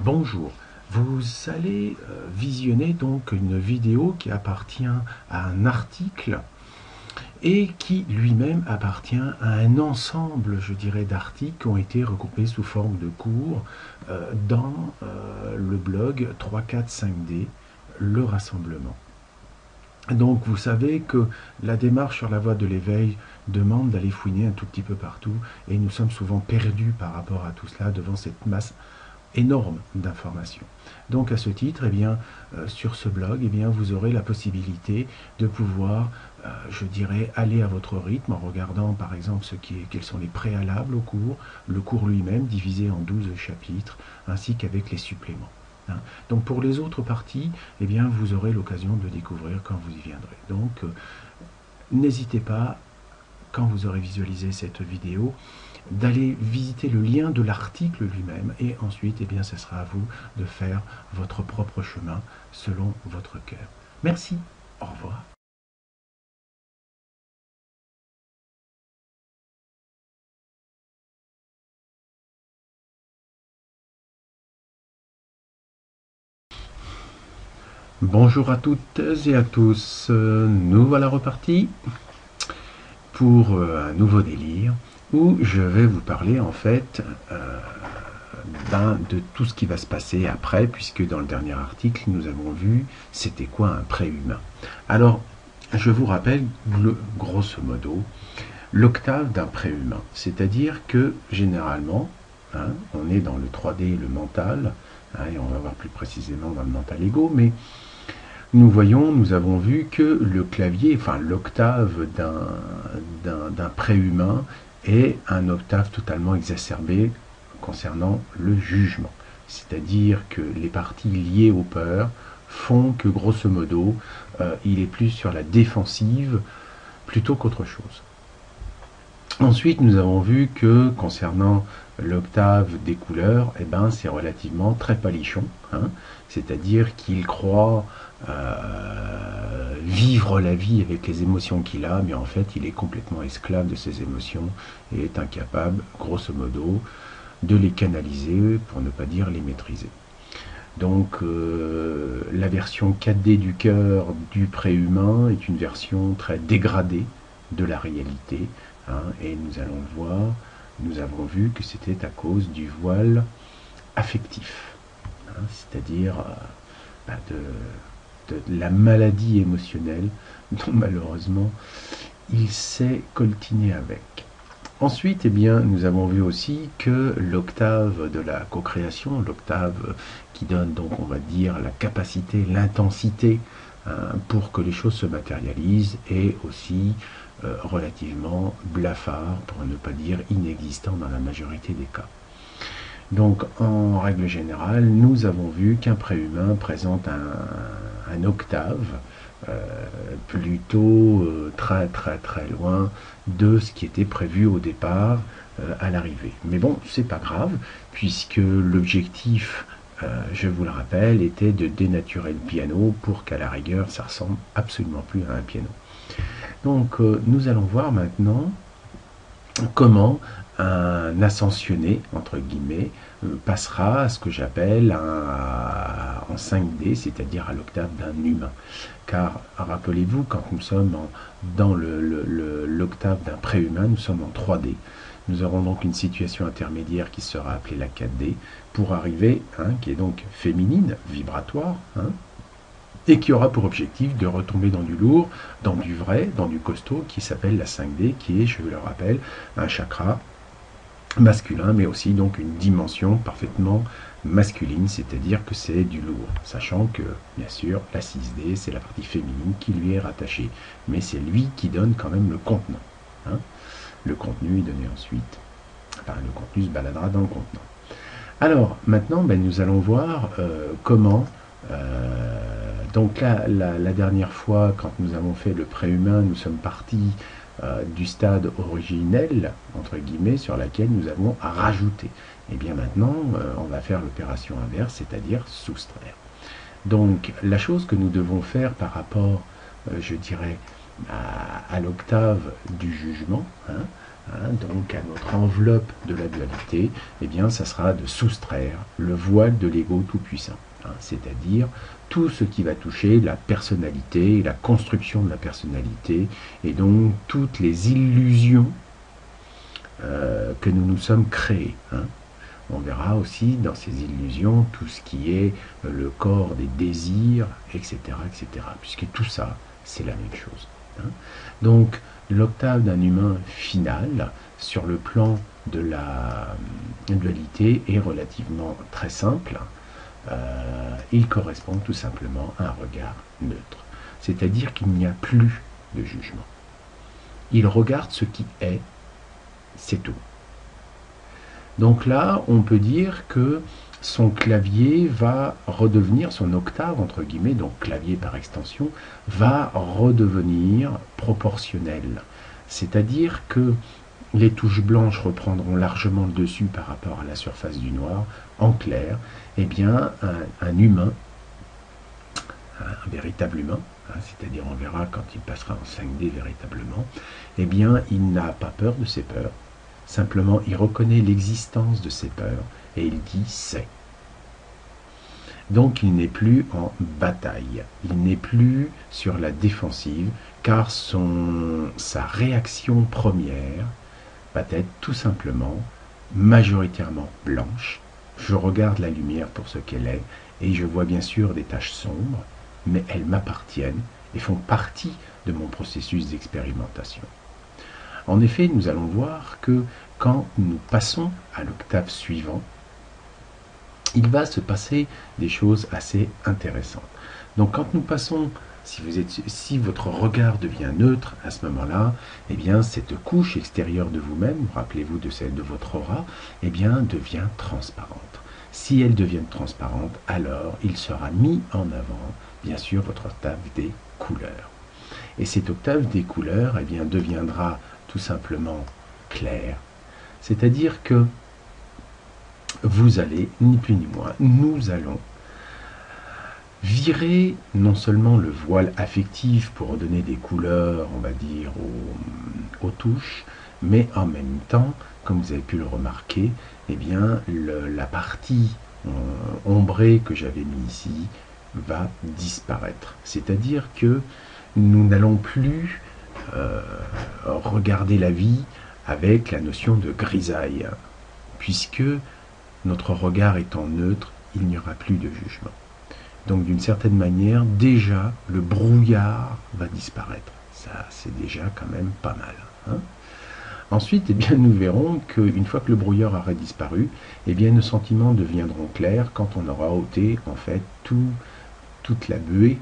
Bonjour, vous allez visionner donc une vidéo qui appartient à un article et qui lui-même appartient à un ensemble, je dirais, d'articles qui ont été regroupés sous forme de cours dans le blog 345D, le rassemblement. Donc vous savez que la démarche sur la voie de l'éveil demande d'aller fouiner un tout petit peu partout et nous sommes souvent perdus par rapport à tout cela devant cette masse énorme d'informations. Donc à ce titre, sur ce blog, vous aurez la possibilité de pouvoir, je dirais, aller à votre rythme en regardant par exemple quels sont les préalables au cours, le cours lui-même divisé en 12 chapitres, ainsi qu'avec les suppléments. Donc pour les autres parties, vous aurez l'occasion de découvrir quand vous y viendrez. Donc n'hésitez pas, quand vous aurez visualisé cette vidéo, d'aller visiter le lien de l'article lui-même et ensuite, ce sera à vous de faire votre propre chemin selon votre cœur. Merci, au revoir. Bonjour à toutes et à tous, nous voilà repartis pour un nouveau délire où je vais vous parler en fait de tout ce qui va se passer après, puisque dans le dernier article nous avons vu c'était quoi un préhumain. Alors je vous rappelle grosso modo l'octave d'un préhumain, c'est-à-dire que généralement on est dans le 3D, le mental, et on va voir plus précisément dans le mental ego, mais nous avons vu que le clavier, enfin l'octave d'un préhumain est un octave totalement exacerbé concernant le jugement. C'est-à-dire que les parties liées aux peurs font que grosso modo, il est plus sur la défensive plutôt qu'autre chose. Ensuite, nous avons vu que concernant l'octave des couleurs, c'est relativement très palichon, c'est-à-dire qu'il croit vivre la vie avec les émotions qu'il a, mais en fait il est complètement esclave de ses émotions et est incapable, grosso modo, de les canaliser, pour ne pas dire les maîtriser. Donc la version 4D du cœur du préhumain est une version très dégradée de la réalité, et nous allons le voir, nous avons vu que c'était à cause du voile affectif, c'est-à-dire de la maladie émotionnelle dont malheureusement il s'est coltiné avec. Ensuite, nous avons vu aussi que l'octave de la co-création, l'octave qui donne donc, on va dire, la capacité, l'intensité pour que les choses se matérialisent, est aussi relativement blafard, pour ne pas dire inexistant dans la majorité des cas. Donc, en règle générale, nous avons vu qu'un préhumain présente un octave plutôt très loin de ce qui était prévu au départ à l'arrivée. Mais bon, c'est pas grave, puisque l'objectif, je vous le rappelle, était de dénaturer le piano pour qu'à la rigueur, ça ressemble absolument plus à un piano. Donc, nous allons voir maintenant comment un ascensionné, entre guillemets, passera à ce que j'appelle en 5D, c'est-à-dire à l'octave d'un humain. Car rappelez-vous, quand nous sommes dans l'octave d'un préhumain, nous sommes en 3D. Nous aurons donc une situation intermédiaire qui sera appelée la 4D, pour arriver, qui est donc féminine, vibratoire, et qui aura pour objectif de retomber dans du lourd, dans du vrai, dans du costaud, qui s'appelle la 5D, qui est, je vous le rappelle, un chakra masculin, mais aussi donc une dimension parfaitement masculine, c'est-à-dire que c'est du lourd, sachant que, bien sûr, la 6D, c'est la partie féminine qui lui est rattachée, mais c'est lui qui donne quand même le contenant. Le contenu est donné ensuite, le contenu se baladera dans le contenant. Alors, maintenant, nous allons voir comment... donc là, la dernière fois, quand nous avons fait le préhumain, nous sommes partis du stade originel, entre guillemets, sur laquelle nous avons à rajouter. Et bien maintenant, on va faire l'opération inverse, c'est-à-dire soustraire. Donc, la chose que nous devons faire par rapport, je dirais, à l'octave du jugement, donc à notre enveloppe de la dualité, eh bien, ça sera de soustraire le voile de l'ego tout-puissant, c'est-à-dire tout ce qui va toucher la personnalité, la construction de la personnalité, et donc toutes les illusions que nous nous sommes créées. On verra aussi dans ces illusions tout ce qui est le corps des désirs, etc., etc., puisque tout ça, c'est la même chose. Donc, l'octave d'un humain final, sur le plan de la dualité, est relativement très simple. Il correspond tout simplement à un regard neutre. C'est-à-dire qu'il n'y a plus de jugement. Il regarde ce qui est, c'est tout. Donc là, on peut dire que son clavier va redevenir, son octave, entre guillemets, donc clavier par extension, va redevenir proportionnel. C'est-à-dire que les touches blanches reprendront largement le dessus par rapport à la surface du noir. En clair, eh bien, un humain, un véritable humain, c'est-à-dire on verra quand il passera en 5D véritablement, eh bien, il n'a pas peur de ses peurs. Simplement, il reconnaît l'existence de ses peurs et il dit c'est. Donc, il n'est plus en bataille, il n'est plus sur la défensive, car sa réaction première va être tout simplement majoritairement blanche. Je regarde la lumière pour ce qu'elle est et je vois bien sûr des taches sombres, mais elles m'appartiennent et font partie de mon processus d'expérimentation. En effet, nous allons voir que quand nous passons à l'octave suivant, il va se passer des choses assez intéressantes. Donc quand nous passons, si votre regard devient neutre à ce moment-là, eh bien cette couche extérieure de vous-même, rappelez-vous de celle de votre aura, eh bien devient transparente. Si elle devient transparente, alors il sera mis en avant, bien sûr, votre octave des couleurs. Et cette octave des couleurs, eh bien, deviendra tout simplement claire. C'est-à-dire que vous allez, ni plus ni moins, nous allons virer non seulement le voile affectif pour redonner des couleurs, on va dire, aux touches, mais en même temps, comme vous avez pu le remarquer, eh bien, la partie ombrée que j'avais mis ici va disparaître. C'est-à-dire que nous n'allons plus regarder la vie avec la notion de grisaille, puisque notre regard étant neutre, il n'y aura plus de jugement. Donc d'une certaine manière, déjà, le brouillard va disparaître. Ça, c'est déjà quand même pas mal. Ensuite, eh bien, nous verrons qu'une fois que le brouillard aura disparu, eh bien, nos sentiments deviendront clairs quand on aura ôté, en fait, toute la buée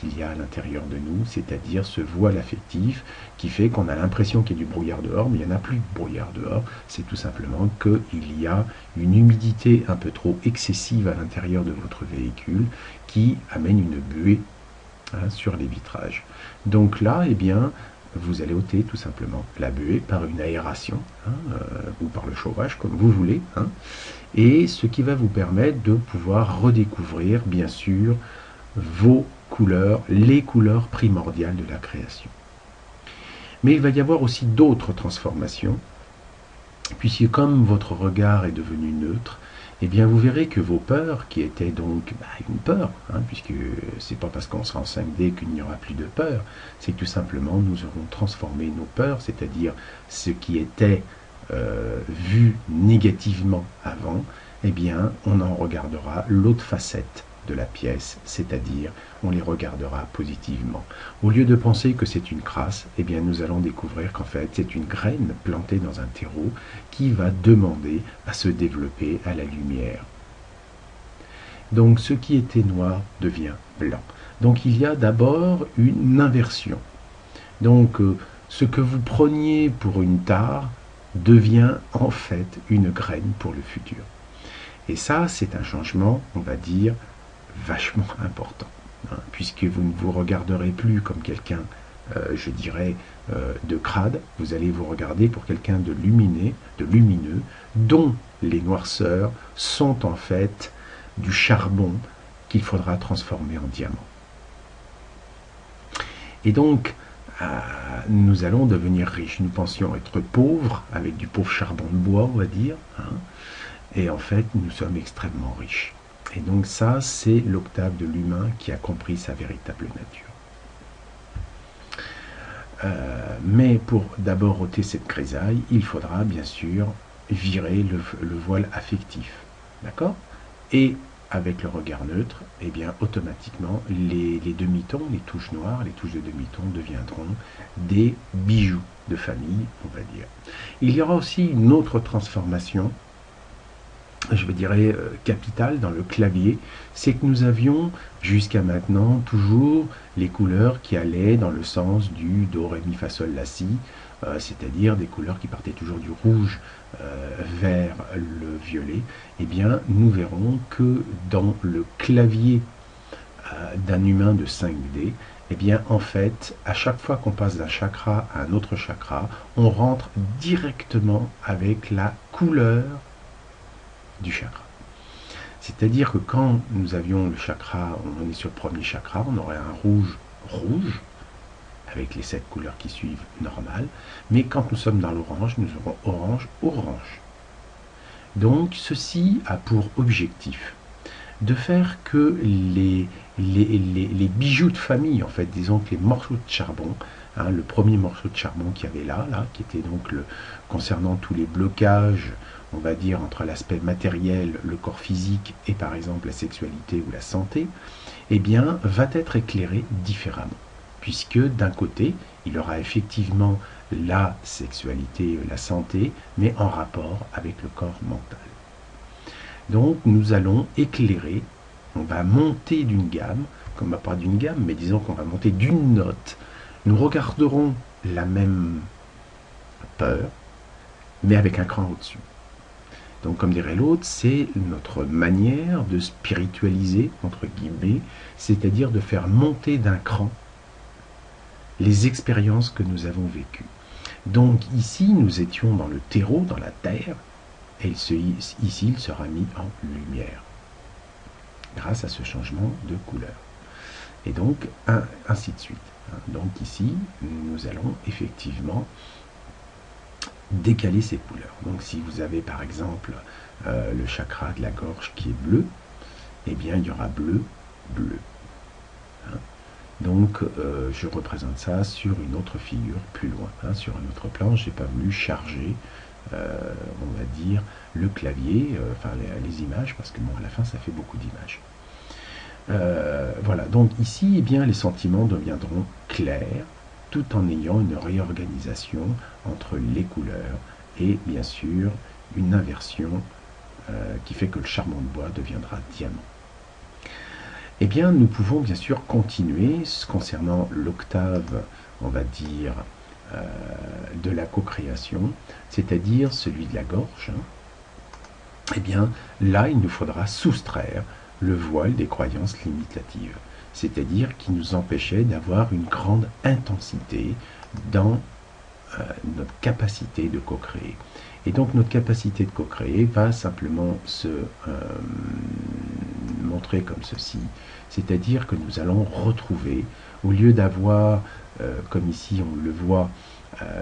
qu'il y a à l'intérieur de nous, c'est-à-dire ce voile affectif qui fait qu'on a l'impression qu'il y a du brouillard dehors, mais il n'y en a plus de brouillard dehors, c'est tout simplement qu'il y a une humidité un peu trop excessive à l'intérieur de votre véhicule qui amène une buée sur les vitrages. Donc là, eh bien, vous allez ôter tout simplement la buée par une aération ou par le chauffage, comme vous voulez, et ce qui va vous permettre de pouvoir redécouvrir, bien sûr, vos couleurs, les couleurs primordiales de la création. Mais il va y avoir aussi d'autres transformations, puisque comme votre regard est devenu neutre, eh bien vous verrez que vos peurs, qui étaient donc une peur, puisque c'est pas parce qu'on sera en 5D qu'il n'y aura plus de peur, c'est que tout simplement nous aurons transformé nos peurs, c'est-à-dire ce qui était vu négativement avant, eh bien on en regardera l'autre facette de la pièce, c'est-à-dire on les regardera positivement. Au lieu de penser que c'est une crasse, eh bien nous allons découvrir qu'en fait c'est une graine plantée dans un terreau qui va demander à se développer à la lumière. Donc ce qui était noir devient blanc. Donc il y a d'abord une inversion. Donc ce que vous preniez pour une tare devient en fait une graine pour le futur. Et ça, c'est un changement, on va dire, vachement important, puisque vous ne vous regarderez plus comme quelqu'un, je dirais, de crade, vous allez vous regarder pour quelqu'un de lumineux, dont les noirceurs sont en fait du charbon qu'il faudra transformer en diamant. Et donc, nous allons devenir riches. Nous pensions être pauvres, avec du pauvre charbon de bois, on va dire, hein, et en fait, nous sommes extrêmement riches. Et donc ça, c'est l'octave de l'humain qui a compris sa véritable nature. Mais pour d'abord ôter cette grisaille, il faudra bien sûr virer le voile affectif. D'accord? Et avec le regard neutre, eh bien automatiquement, les demi-tons, les touches noires, les touches de demi-ton deviendront des bijoux de famille, on va dire. Il y aura aussi une autre transformation, je dirais capitale dans le clavier, c'est que nous avions jusqu'à maintenant toujours les couleurs qui allaient dans le sens du do, ré, mi, fa, sol, la, si, c'est-à-dire des couleurs qui partaient toujours du rouge vers le violet. Eh bien, nous verrons que dans le clavier d'un humain de 5D, eh bien, en fait, à chaque fois qu'on passe d'un chakra à un autre chakra, on rentre directement avec la couleur du chakra. C'est-à-dire que quand nous avions le chakra, on est sur le premier chakra, on aurait un rouge rouge, avec les 7 couleurs qui suivent normales, mais quand nous sommes dans l'orange, nous aurons orange, orange. Donc ceci a pour objectif de faire que les bijoux de famille, en fait, disons que les morceaux de charbon, hein, le premier morceau de charbon qu'il y avait là, qui était donc concernant tous les blocages, on va dire, entre l'aspect matériel, le corps physique et par exemple la sexualité ou la santé, eh bien, va être éclairé différemment. Puisque d'un côté, il aura effectivement la sexualité, la santé, mais en rapport avec le corps mental. Donc nous allons éclairer, on va monter d'une gamme, comme pas d'une gamme, mais disons qu'on va monter d'une note. Nous regarderons la même peur, mais avec un cran au-dessus. Donc comme dirait l'autre, c'est notre manière de spiritualiser, entre guillemets, c'est-à-dire de faire monter d'un cran les expériences que nous avons vécues. Donc ici, nous étions dans le terreau, dans la terre, et ici, il sera mis en lumière, grâce à ce changement de couleur. Et donc, ainsi de suite. Donc ici, nous allons effectivement décaler ces couleurs. Donc si vous avez par exemple le chakra de la gorge qui est bleu, eh bien il y aura bleu, bleu. Hein. Donc je représente ça sur une autre figure plus loin, hein, sur un autre plan. Je n'ai pas voulu charger, on va dire, le clavier, enfin les images, parce que bon, à la fin ça fait beaucoup d'images. Voilà, donc ici, eh bien, les sentiments deviendront clairs, tout en ayant une réorganisation entre les couleurs et bien sûr une inversion qui fait que le charbon de bois deviendra diamant. Eh bien, nous pouvons bien sûr continuer concernant l'octave, on va dire, de la co-création, c'est-à-dire celui de la gorge. Eh bien, là, il nous faudra soustraire le voile des croyances limitatives, c'est-à-dire qui nous empêchait d'avoir une grande intensité dans notre capacité de co-créer. Et donc notre capacité de co-créer va simplement se montrer comme ceci, c'est-à-dire que nous allons retrouver, au lieu d'avoir, comme ici on le voit,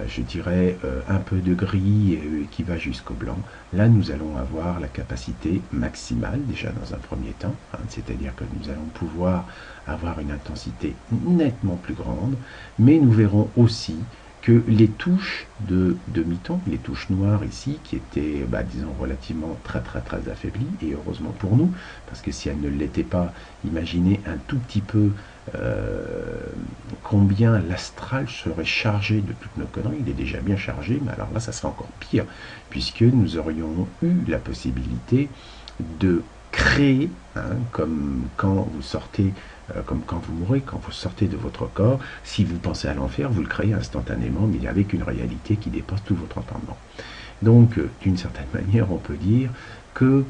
je dirais un peu de gris qui va jusqu'au blanc, là nous allons avoir la capacité maximale déjà dans un premier temps, hein, c'est-à-dire que nous allons pouvoir avoir une intensité nettement plus grande, mais nous verrons aussi que les touches de demi-ton, les touches noires ici, qui étaient, disons, relativement très affaiblies, et heureusement pour nous, parce que si elles ne l'étaient pas, imaginez un tout petit peu combien l'astral serait chargé de toutes nos conneries. Il est déjà bien chargé, mais alors là, ça serait encore pire, puisque nous aurions eu la possibilité de créer, hein, comme quand vous sortez, comme quand vous mourrez, quand vous sortez de votre corps, si vous pensez à l'enfer, vous le créez instantanément, mais avec une réalité qui dépasse tout votre entendement. Donc, d'une certaine manière, on peut dire que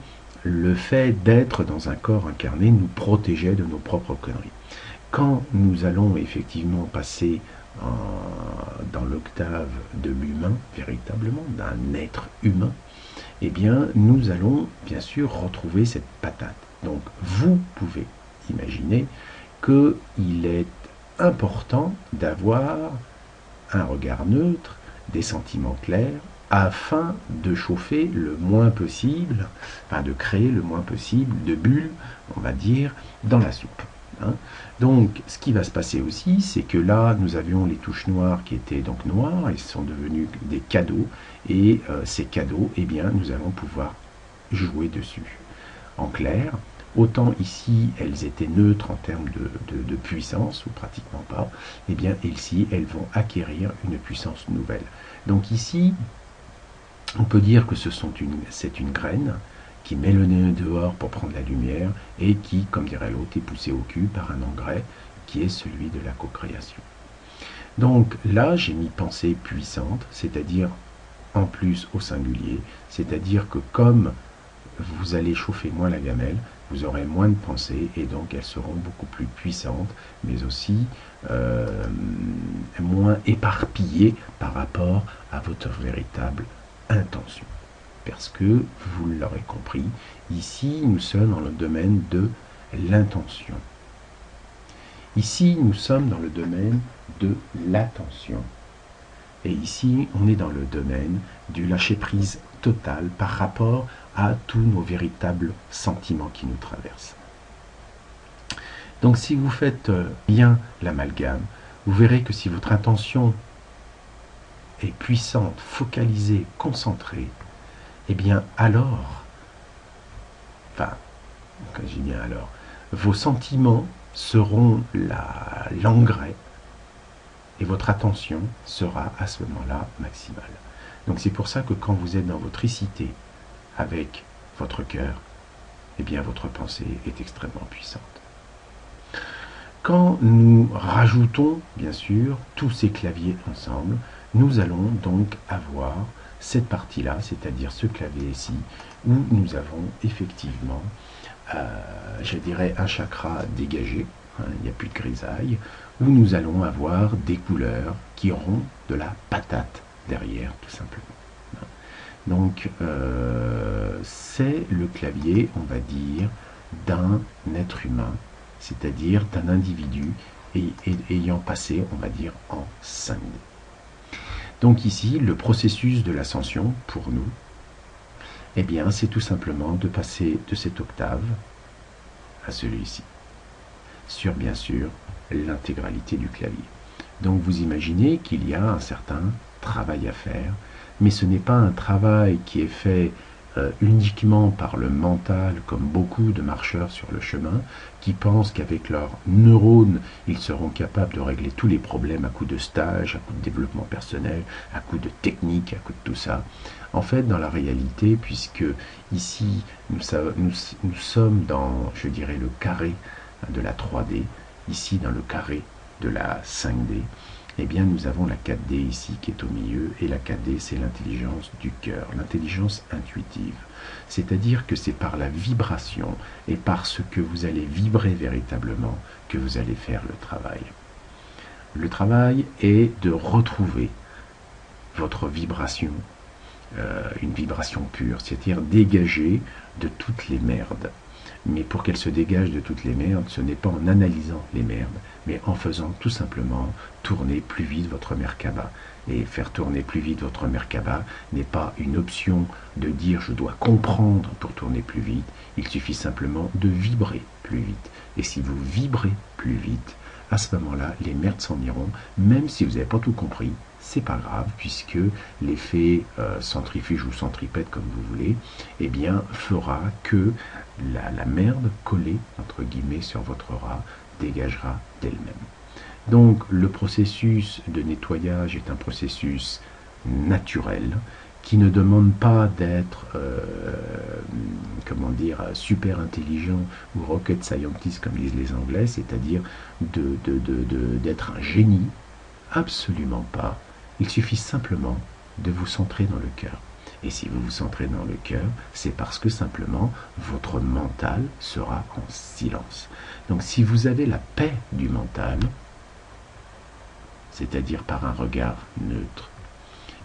le fait d'être dans un corps incarné nous protégeait de nos propres conneries. Quand nous allons effectivement passer dans l'octave de l'humain, véritablement, d'un être humain, eh bien, nous allons bien sûr retrouver cette patate. Donc, vous pouvez imaginer qu'il est important d'avoir un regard neutre, des sentiments clairs, afin de chauffer le moins possible, enfin de créer le moins possible de bulles, on va dire, dans la soupe. Hein. Donc, ce qui va se passer aussi, c'est que là, nous avions les touches noires qui étaient donc noires, et sont devenus des cadeaux, et ces cadeaux, eh bien, nous allons pouvoir jouer dessus. En clair, autant ici, elles étaient neutres en termes de puissance, ou pratiquement pas, eh bien, ici, elles vont acquérir une puissance nouvelle. Donc ici, on peut dire que c'est une graine qui met le nez dehors pour prendre la lumière et qui, comme dirait l'autre, est poussée au cul par un engrais qui est celui de la co-création. Donc là, j'ai mis pensée puissante, c'est-à-dire en plus au singulier, c'est-à-dire que comme vous allez chauffer moins la gamelle, vous aurez moins de pensées et donc elles seront beaucoup plus puissantes, mais aussi moins éparpillées par rapport à votre véritable intention. Parce que, vous l'aurez compris, ici nous sommes dans le domaine de l'intention. Ici nous sommes dans le domaine de l'attention. Et ici on est dans le domaine du lâcher-prise total par rapport à tous nos véritables sentiments qui nous traversent. Donc si vous faites bien l'amalgame, vous verrez que si votre intention est puissante, focalisée, concentrée, eh bien alors, enfin, quand je dis bien alors, vos sentiments seront l'engrais et votre attention sera à ce moment-là maximale. Donc c'est pour ça que quand vous êtes dans votre icité avec votre cœur, eh bien votre pensée est extrêmement puissante. Quand nous rajoutons, bien sûr, tous ces claviers ensemble, nous allons donc avoir cette partie-là, c'est-à-dire ce clavier ici, où nous avons effectivement, je dirais, un chakra dégagé, hein, il n'y a plus de grisaille, où nous allons avoir des couleurs qui auront de la patate derrière, tout simplement. Donc, c'est le clavier, on va dire, d'un être humain, c'est-à-dire d'un individu ayant passé, on va dire, en 5D. Donc ici, le processus de l'ascension, pour nous, eh bien, c'est tout simplement de passer de cette octave à celui-ci, sur, bien sûr, l'intégralité du clavier. Donc vous imaginez qu'il y a un certain travail à faire, mais ce n'est pas un travail qui est fait uniquement par le mental, comme beaucoup de marcheurs sur le chemin, qui pensent qu'avec leurs neurones, ils seront capables de régler tous les problèmes à coup de stage, à coup de développement personnel, à coup de technique, à coup de tout ça. En fait, dans la réalité, puisque ici, nous sommes dans, je dirais, le carré de la 3D, ici dans le carré de la 5D, eh bien nous avons la 4D ici qui est au milieu, et la 4D c'est l'intelligence du cœur, l'intelligence intuitive. C'est-à-dire que c'est par la vibration et par ce que vous allez vibrer véritablement que vous allez faire le travail. Le travail est de retrouver votre vibration, une vibration pure, c'est-à-dire dégager de toutes les merdes. Mais pour qu'elle se dégage de toutes les merdes, ce n'est pas en analysant les merdes, mais en faisant tout simplement tourner plus vite votre Merkaba. Et faire tourner plus vite votre Merkaba n'est pas une option de dire je dois comprendre pour tourner plus vite, il suffit simplement de vibrer plus vite. Et si vous vibrez plus vite, à ce moment-là, les merdes s'en iront, même si vous n'avez pas tout compris, c'est pas grave, puisque l'effet centrifuge ou centripète, comme vous voulez, eh bien, fera que la merde collée, entre guillemets, sur votre rat, dégagera d'elle-même. Donc, le processus de nettoyage est un processus naturel, qui ne demande pas d'être, comment dire, super intelligent ou rocket scientist, comme disent les Anglais, c'est-à-dire d'être un génie, absolument pas. Il suffit simplement de vous centrer dans le cœur. Et si vous vous centrez dans le cœur, c'est parce que simplement votre mental sera en silence. Donc si vous avez la paix du mental, c'est-à-dire par un regard neutre,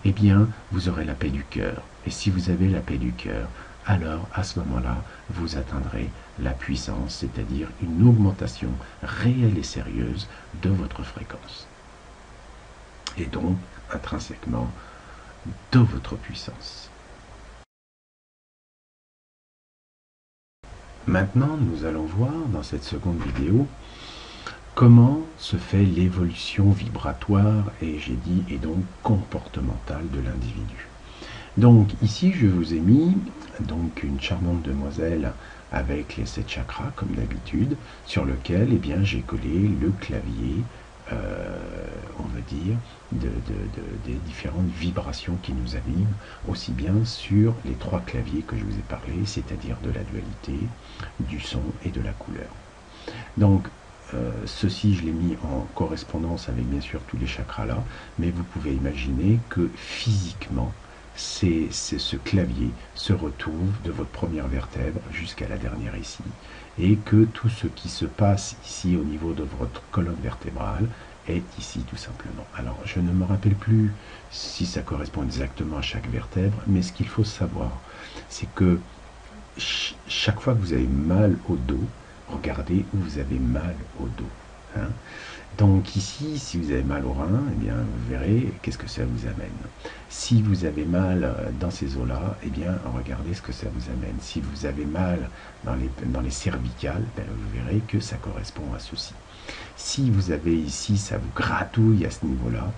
eh bien vous aurez la paix du cœur. Et si vous avez la paix du cœur, alors à ce moment-là, vous atteindrez la puissance, c'est-à-dire une augmentation réelle et sérieuse de votre fréquence. et donc intrinsèquement de votre puissance. Maintenant, nous allons voir dans cette seconde vidéo comment se fait l'évolution vibratoire et j'ai dit et donc comportementale de l'individu. Donc ici je vous ai mis donc une charmante demoiselle avec les 7 chakras comme d'habitude, sur lequel j'ai collé le clavier, on va dire, des différentes vibrations qui nous animent, aussi bien sur les 3 claviers que je vous ai parlé, c'est-à-dire de la dualité, du son et de la couleur. Donc ceci, je l'ai mis en correspondance avec bien sûr tous les chakras là, mais vous pouvez imaginer que physiquement, ce clavier se retrouve de votre première vertèbre jusqu'à la dernière ici, et que tout ce qui se passe ici au niveau de votre colonne vertébrale est ici tout simplement. Alors je ne me rappelle plus si ça correspond exactement à chaque vertèbre, mais ce qu'il faut savoir, c'est que chaque fois que vous avez mal au dos, regardez où vous avez mal au dos. Hein. Donc ici, si vous avez mal au rein, vous verrez qu'est-ce que ça vous amène. Si vous avez mal dans ces os-là, regardez ce que ça vous amène. Si vous avez mal dans les cervicales, vous verrez que ça correspond à ceci. Si vous avez ici, ça vous gratouille à ce niveau-là,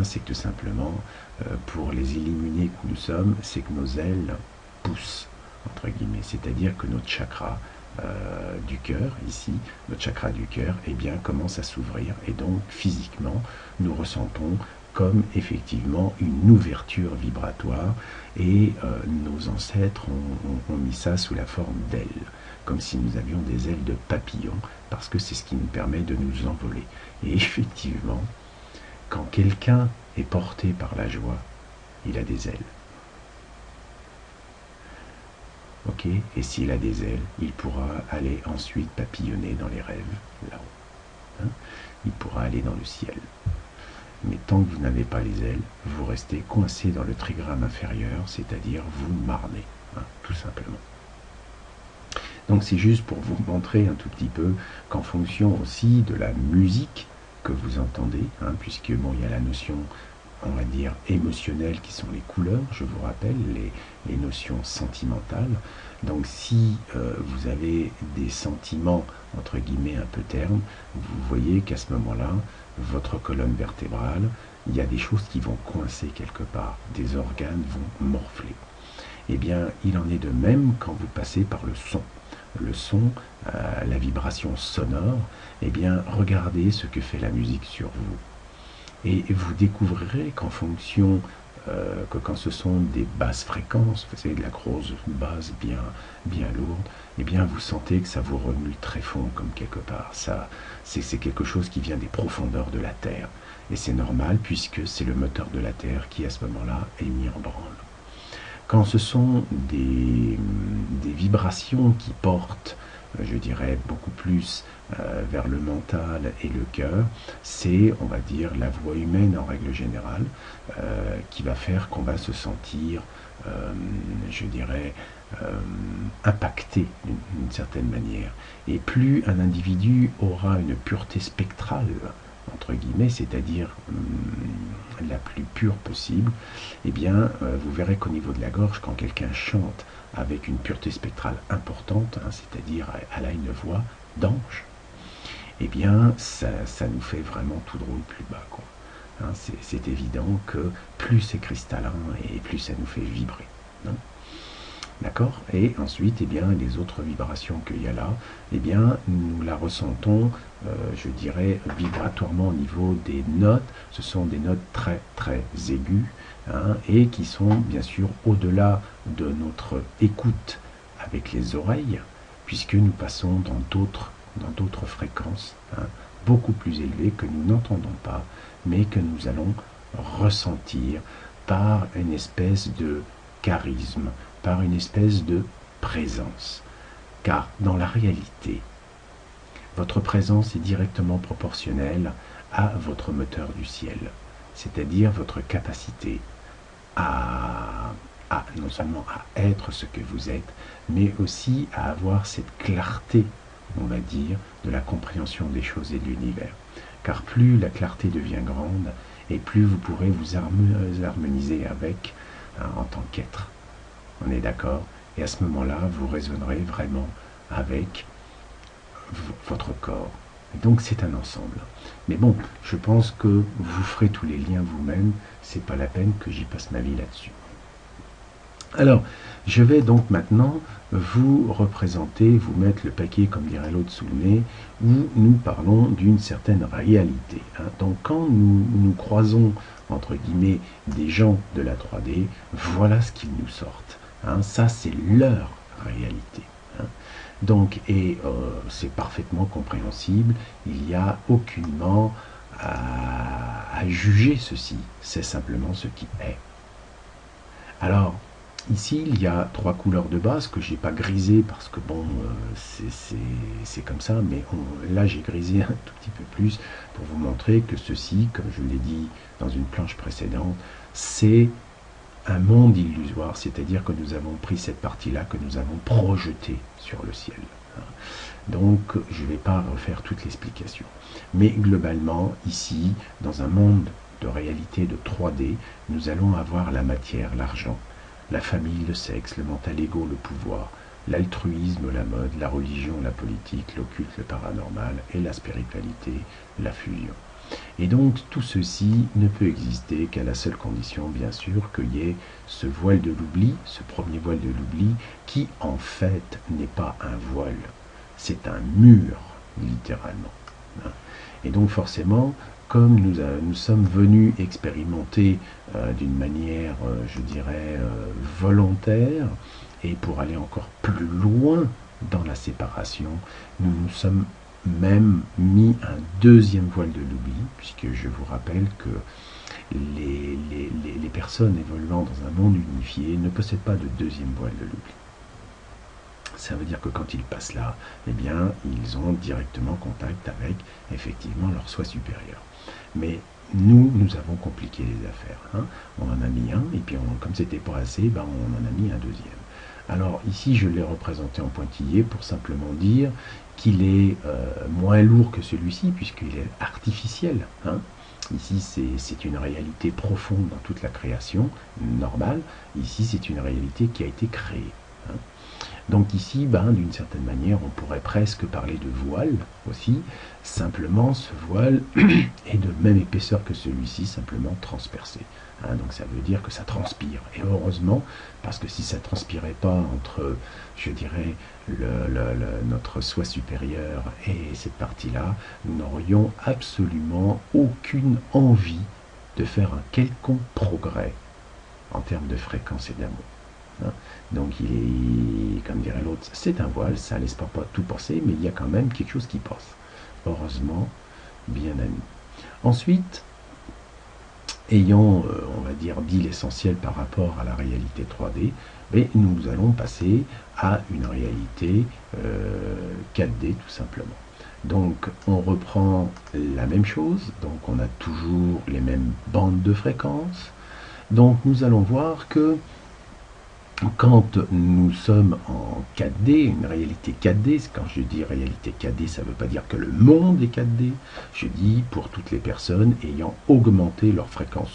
c'est que tout simplement, pour les illuminés que nous sommes, c'est que nos ailes poussent, entre guillemets, c'est-à-dire que notre chakra du cœur, ici, notre chakra du cœur, commence à s'ouvrir, et donc physiquement, nous ressentons comme effectivement une ouverture vibratoire, et nos ancêtres ont mis ça sous la forme d'ailes, comme si nous avions des ailes de papillon, parce que c'est ce qui nous permet de nous envoler. Et effectivement, quand quelqu'un est porté par la joie, il a des ailes. Ok, et s'il a des ailes, il pourra aller ensuite papillonner dans les rêves, là-haut. Hein, il pourra aller dans le ciel. Mais tant que vous n'avez pas les ailes, vous restez coincé dans le trigramme inférieur, c'est-à-dire vous marnez, tout simplement. Donc c'est juste pour vous montrer un tout petit peu qu'en fonction aussi de la musique que vous entendez, puisque il y a la notion, on va dire, émotionnelles qui sont les couleurs, je vous rappelle, les notions sentimentales. Donc si vous avez des sentiments, entre guillemets, un peu ternes, vous voyez qu'à ce moment-là, votre colonne vertébrale, il y a des choses qui vont coincer quelque part, des organes vont morfler. Il en est de même quand vous passez par le son. Le son, la vibration sonore, regardez ce que fait la musique sur vous. Et vous découvrirez qu'en fonction, que quand ce sont des basses fréquences, vous savez, de la grosse basse bien lourde, vous sentez que ça vous remue très fond comme quelque part. Ça, c'est quelque chose qui vient des profondeurs de la Terre. Et c'est normal puisque c'est le moteur de la Terre qui à ce moment-là est mis en branle. Quand ce sont des vibrations qui portent, je dirais, beaucoup plus vers le mental et le cœur, c'est, on va dire, la voix humaine en règle générale, qui va faire qu'on va se sentir, je dirais, impacté d'une certaine manière. Et plus un individu aura une pureté spectrale, entre guillemets, c'est-à-dire la plus pure possible, vous verrez qu'au niveau de la gorge, quand quelqu'un chante avec une pureté spectrale importante, c'est-à-dire elle a une voix d'ange, ça nous fait vraiment tout drôle plus bas, quoi. C'est évident que plus c'est cristallin et plus ça nous fait vibrer. D'accord? Et ensuite, les autres vibrations qu'il y a là, nous la ressentons, je dirais, vibratoirement au niveau des notes. Ce sont des notes très très aiguës, et qui sont bien sûr au-delà de notre écoute avec les oreilles, puisque nous passons dans d'autres fréquences, beaucoup plus élevées que nous n'entendons pas, mais que nous allons ressentir par une espèce de charisme, par une espèce de présence. Car dans la réalité, votre présence est directement proportionnelle à votre moteur du ciel, c'est-à-dire votre capacité à non seulement à être ce que vous êtes, mais aussi à avoir cette clarté, on va dire, de la compréhension des choses et de l'univers. Car plus la clarté devient grande, et plus vous pourrez vous harmoniser avec en tant qu'être. On est d'accord? Et à ce moment-là, vous raisonnerez vraiment avec votre corps. Et donc c'est un ensemble. Mais bon, je pense que vous ferez tous les liens vous-même, c'est pas la peine que j'y passe ma vie là-dessus. Alors, je vais donc maintenant vous représenter, vous mettre le paquet, comme dirait l'autre, sous le nez, où nous parlons d'une certaine réalité. Donc quand nous croisons, entre guillemets, des gens de la 3D, voilà ce qu'ils nous sortent. Ça, c'est leur réalité. Donc, et c'est parfaitement compréhensible, il n'y a aucunement à juger ceci, c'est simplement ce qui est. Alors, ici, il y a 3 couleurs de base que j'ai pas grisées parce que bon, c'est comme ça, mais là j'ai grisé un tout petit peu plus pour vous montrer que ceci, comme je l'ai dit dans une planche précédente, c'est un monde illusoire, c'est-à-dire que nous avons pris cette partie-là, que nous avons projetée sur le ciel. Donc, je ne vais pas refaire toute l'explication. Mais globalement, ici, dans un monde de réalité de 3D, nous allons avoir la matière, l'argent, la famille, le sexe, le mental égo, le pouvoir, l'altruisme, la mode, la religion, la politique, l'occulte, le paranormal et la spiritualité, la fusion. Et donc tout ceci ne peut exister qu'à la seule condition, bien sûr, qu'il y ait ce voile de l'oubli, ce premier voile de l'oubli, qui en fait n'est pas un voile, c'est un mur, littéralement. Et donc forcément, comme nous sommes venus expérimenter d'une manière, je dirais, volontaire, et pour aller encore plus loin dans la séparation, nous nous sommes même mis un deuxième voile de l'oubli, puisque je vous rappelle que les personnes évoluant dans un monde unifié ne possèdent pas de deuxième voile de l'oubli. Ça veut dire que quand ils passent là, eh bien, ils ont directement contact avec, effectivement, leur soi supérieur. Mais nous avons compliqué les affaires. On en a mis un, et puis comme c'était pas assez, on en a mis un deuxième. Alors ici, je l'ai représenté en pointillé pour simplement dire qu'il est moins lourd que celui-ci, puisqu'il est artificiel. Ici, c'est une réalité profonde dans toute la création, normale. Ici, c'est une réalité qui a été créée. Donc ici, d'une certaine manière, on pourrait presque parler de voile aussi. Simplement, ce voile est de même épaisseur que celui-ci, simplement transpercé. Donc ça veut dire que ça transpire. Et heureusement, parce que si ça ne transpirait pas entre, je dirais, notre soi supérieur et cette partie-là, nous n'aurions absolument aucune envie de faire un quelconque progrès en termes de fréquence et d'amour. Donc il est, comme dirait l'autre, c'est un voile, ça ne laisse pas tout passer, mais il y a quand même quelque chose qui passe. Heureusement, bien ami. Ensuite, ayant, on va dire, dit l'essentiel par rapport à la réalité 3D, mais nous allons passer à une réalité 4D tout simplement. Donc on reprend la même chose, donc on a toujours les mêmes bandes de fréquences. Donc nous allons voir que quand nous sommes en 4D, une réalité 4D, quand je dis réalité 4D, ça ne veut pas dire que le monde est 4D, je dis pour toutes les personnes ayant augmenté leur fréquence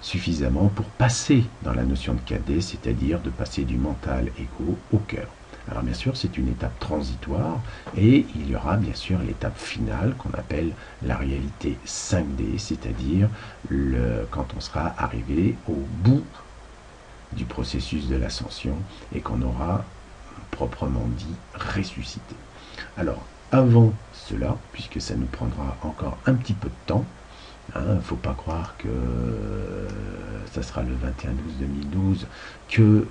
suffisamment pour passer dans la notion de 4D, c'est-à-dire de passer du mental égo au cœur. Alors bien sûr, c'est une étape transitoire et il y aura bien sûr l'étape finale qu'on appelle la réalité 5D, c'est-à-dire quand on sera arrivé au bout du processus de l'ascension et qu'on aura proprement dit ressuscité. Alors avant cela, puisque ça nous prendra encore un petit peu de temps, il ne faut pas croire que ça sera le 21/12/2012 que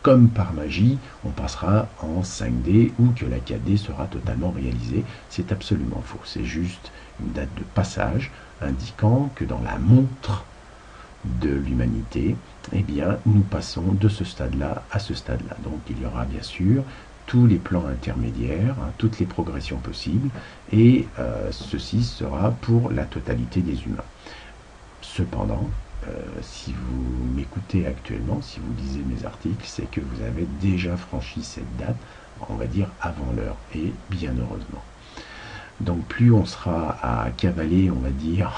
comme par magie on passera en 5D ou que la 4D sera totalement réalisée. C'est absolument faux, c'est juste une date de passage indiquant que dans la montre de l'humanité, eh bien, nous passons de ce stade-là à ce stade-là. Donc, il y aura bien sûr tous les plans intermédiaires, toutes les progressions possibles, et ceci sera pour la totalité des humains. Cependant, si vous m'écoutez actuellement, si vous lisez mes articles, c'est que vous avez déjà franchi cette date, on va dire avant l'heure, et bien heureusement. donc plus on sera à cavaler, on va dire,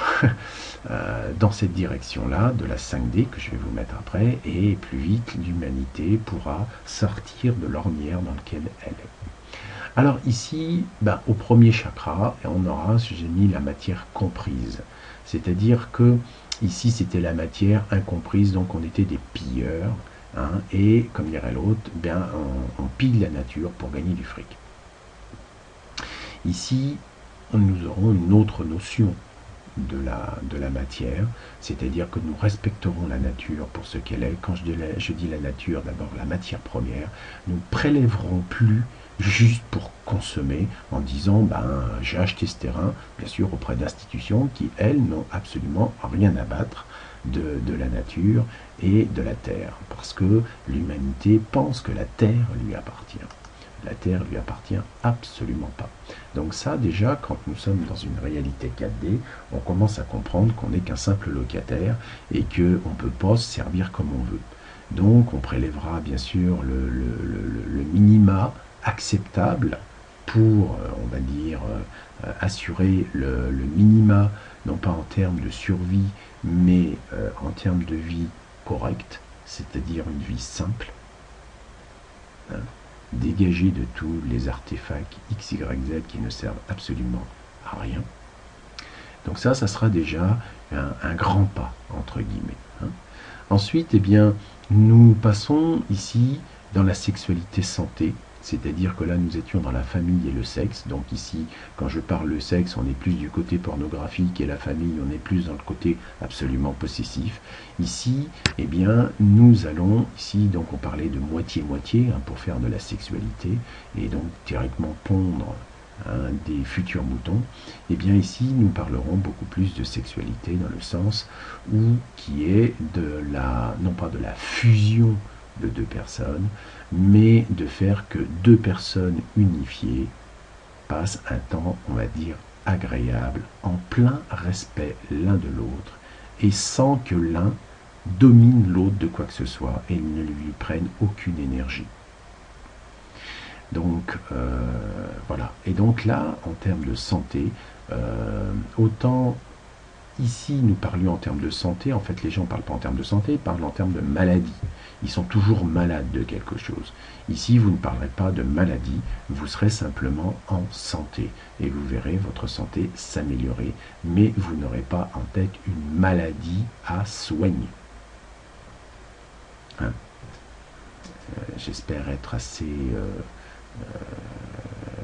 dans cette direction-là, de la 5D que je vais vous mettre après, et plus vite l'humanité pourra sortir de l'ornière dans laquelle elle est. Alors ici, au premier chakra, on aura, j'ai mis la matière comprise. C'est-à-dire que ici, c'était la matière incomprise, donc on était des pilleurs, hein, et comme dirait l'autre, on pille la nature pour gagner du fric. Ici, nous aurons une autre notion de la matière, c'est-à-dire que nous respecterons la nature pour ce qu'elle est. Quand je dis la nature, d'abord la matière première, nous prélèverons plus juste pour consommer en disant j'ai acheté ce terrain, bien sûr auprès d'institutions qui, elles, n'ont absolument rien à battre de la nature et de la terre, parce que l'humanité pense que la terre lui appartient. La terre lui appartient absolument pas. Donc ça, déjà, quand nous sommes dans une réalité 4D, on commence à comprendre qu'on n'est qu'un simple locataire et qu'on ne peut pas se servir comme on veut. Donc on prélèvera bien sûr le minima acceptable pour, on va dire, assurer le minima, non pas en termes de survie, mais en termes de vie correcte, c'est-à-dire une vie simple, hein, dégagée de tous les artefacts X, Y, Z qui ne servent absolument à rien. Donc ça sera déjà un grand pas, entre guillemets. Hein. Ensuite, nous passons ici dans la sexualité santé, c'est-à-dire que là, nous étions dans la famille et le sexe. Donc ici, quand je parle le sexe, on est plus du côté pornographique, et la famille, on est plus dans le côté absolument possessif. Ici, nous allons, donc on parlait de moitié-moitié, hein, pour faire de la sexualité, et donc directement pondre des futurs moutons. Ici, nous parlerons beaucoup plus de sexualité dans le sens qui est non pas de la fusion de deux personnes, mais de faire que deux personnes unifiées passent un temps, on va dire, agréable, en plein respect l'un de l'autre, et sans que l'un domine l'autre de quoi que ce soit et ne lui prenne aucune énergie. Donc voilà. Et donc là, en termes de santé, autant ici nous parlions en termes de santé, en fait les gens ne parlent pas en termes de santé, ils parlent en termes de maladie. Ils sont toujours malades de quelque chose. Ici, vous ne parlerez pas de maladie, vous serez simplement en santé. Et vous verrez votre santé s'améliorer, mais vous n'aurez pas en tête une maladie à soigner. Hein. J'espère être assez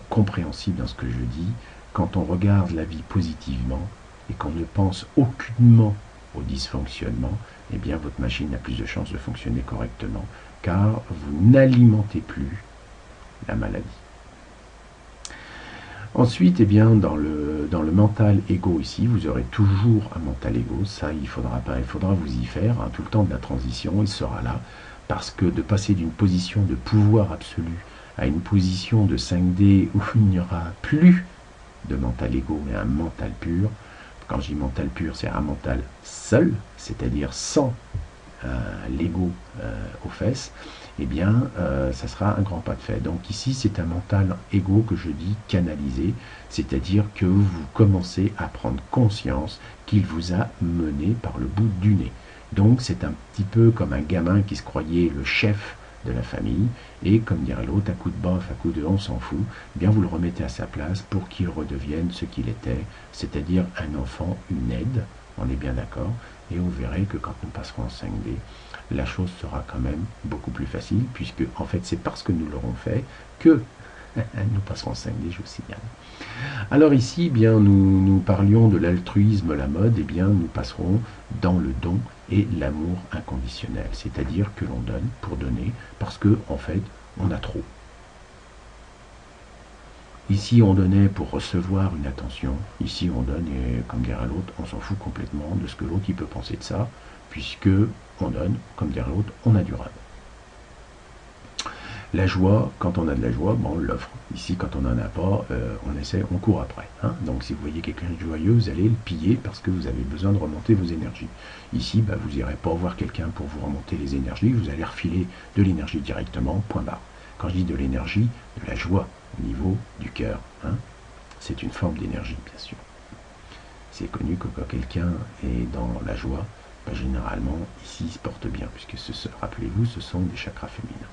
compréhensible dans ce que je dis. Quand on regarde la vie positivement et qu'on ne pense aucunement au dysfonctionnement, votre machine a plus de chances de fonctionner correctement, car vous n'alimentez plus la maladie. Ensuite, dans le mental égo ici, vous aurez toujours un mental égo, ça il faudra vous y faire, hein, tout le temps de la transition, il sera là, parce que de passer d'une position de pouvoir absolu à une position de 5D où il n'y aura plus de mental égo, mais un mental pur. Quand je dis mental pur, c'est un mental seul, c'est-à-dire sans l'ego aux fesses, ça sera un grand pas de fait. Donc ici, c'est un mental égo que je dis canalisé, c'est-à-dire que vous commencez à prendre conscience qu'il vous a mené par le bout du nez. Donc c'est un petit peu comme un gamin qui se croyait le chef de la famille, et comme dirait l'autre, à coup de bof, à coup de on s'en fout, vous le remettez à sa place pour qu'il redevienne ce qu'il était, c'est-à-dire un enfant, une aide, on est bien d'accord, et vous verrez que quand nous passerons en 5D, la chose sera quand même beaucoup plus facile, puisque en fait c'est parce que nous l'aurons fait que nous passerons en 5D, je vous signale. Alors ici, nous parlions de l'altruisme, la mode, nous passerons dans le don et l'amour inconditionnel, c'est-à-dire que l'on donne pour donner, parce que en fait, on a trop. Ici, on donnait pour recevoir une attention, ici on donne, et comme dirait l'autre, on s'en fout complètement de ce que l'autre peut penser de ça, puisque on donne, comme dirait l'autre, on a du rêve. La joie, quand on a de la joie, on l'offre. Ici, quand on n'en a pas, on court après. Hein. Donc si vous voyez quelqu'un de joyeux, vous allez le piller parce que vous avez besoin de remonter vos énergies. Ici, vous n'irez pas voir quelqu'un pour vous remonter les énergies, vous allez refiler de l'énergie directement, point barre. Quand je dis de l'énergie, de la joie au niveau du cœur. Hein. c'est une forme d'énergie, bien sûr. C'est connu que quand quelqu'un est dans la joie, généralement, ici, il se porte bien, puisque, rappelez-vous, ce sont des chakras féminins,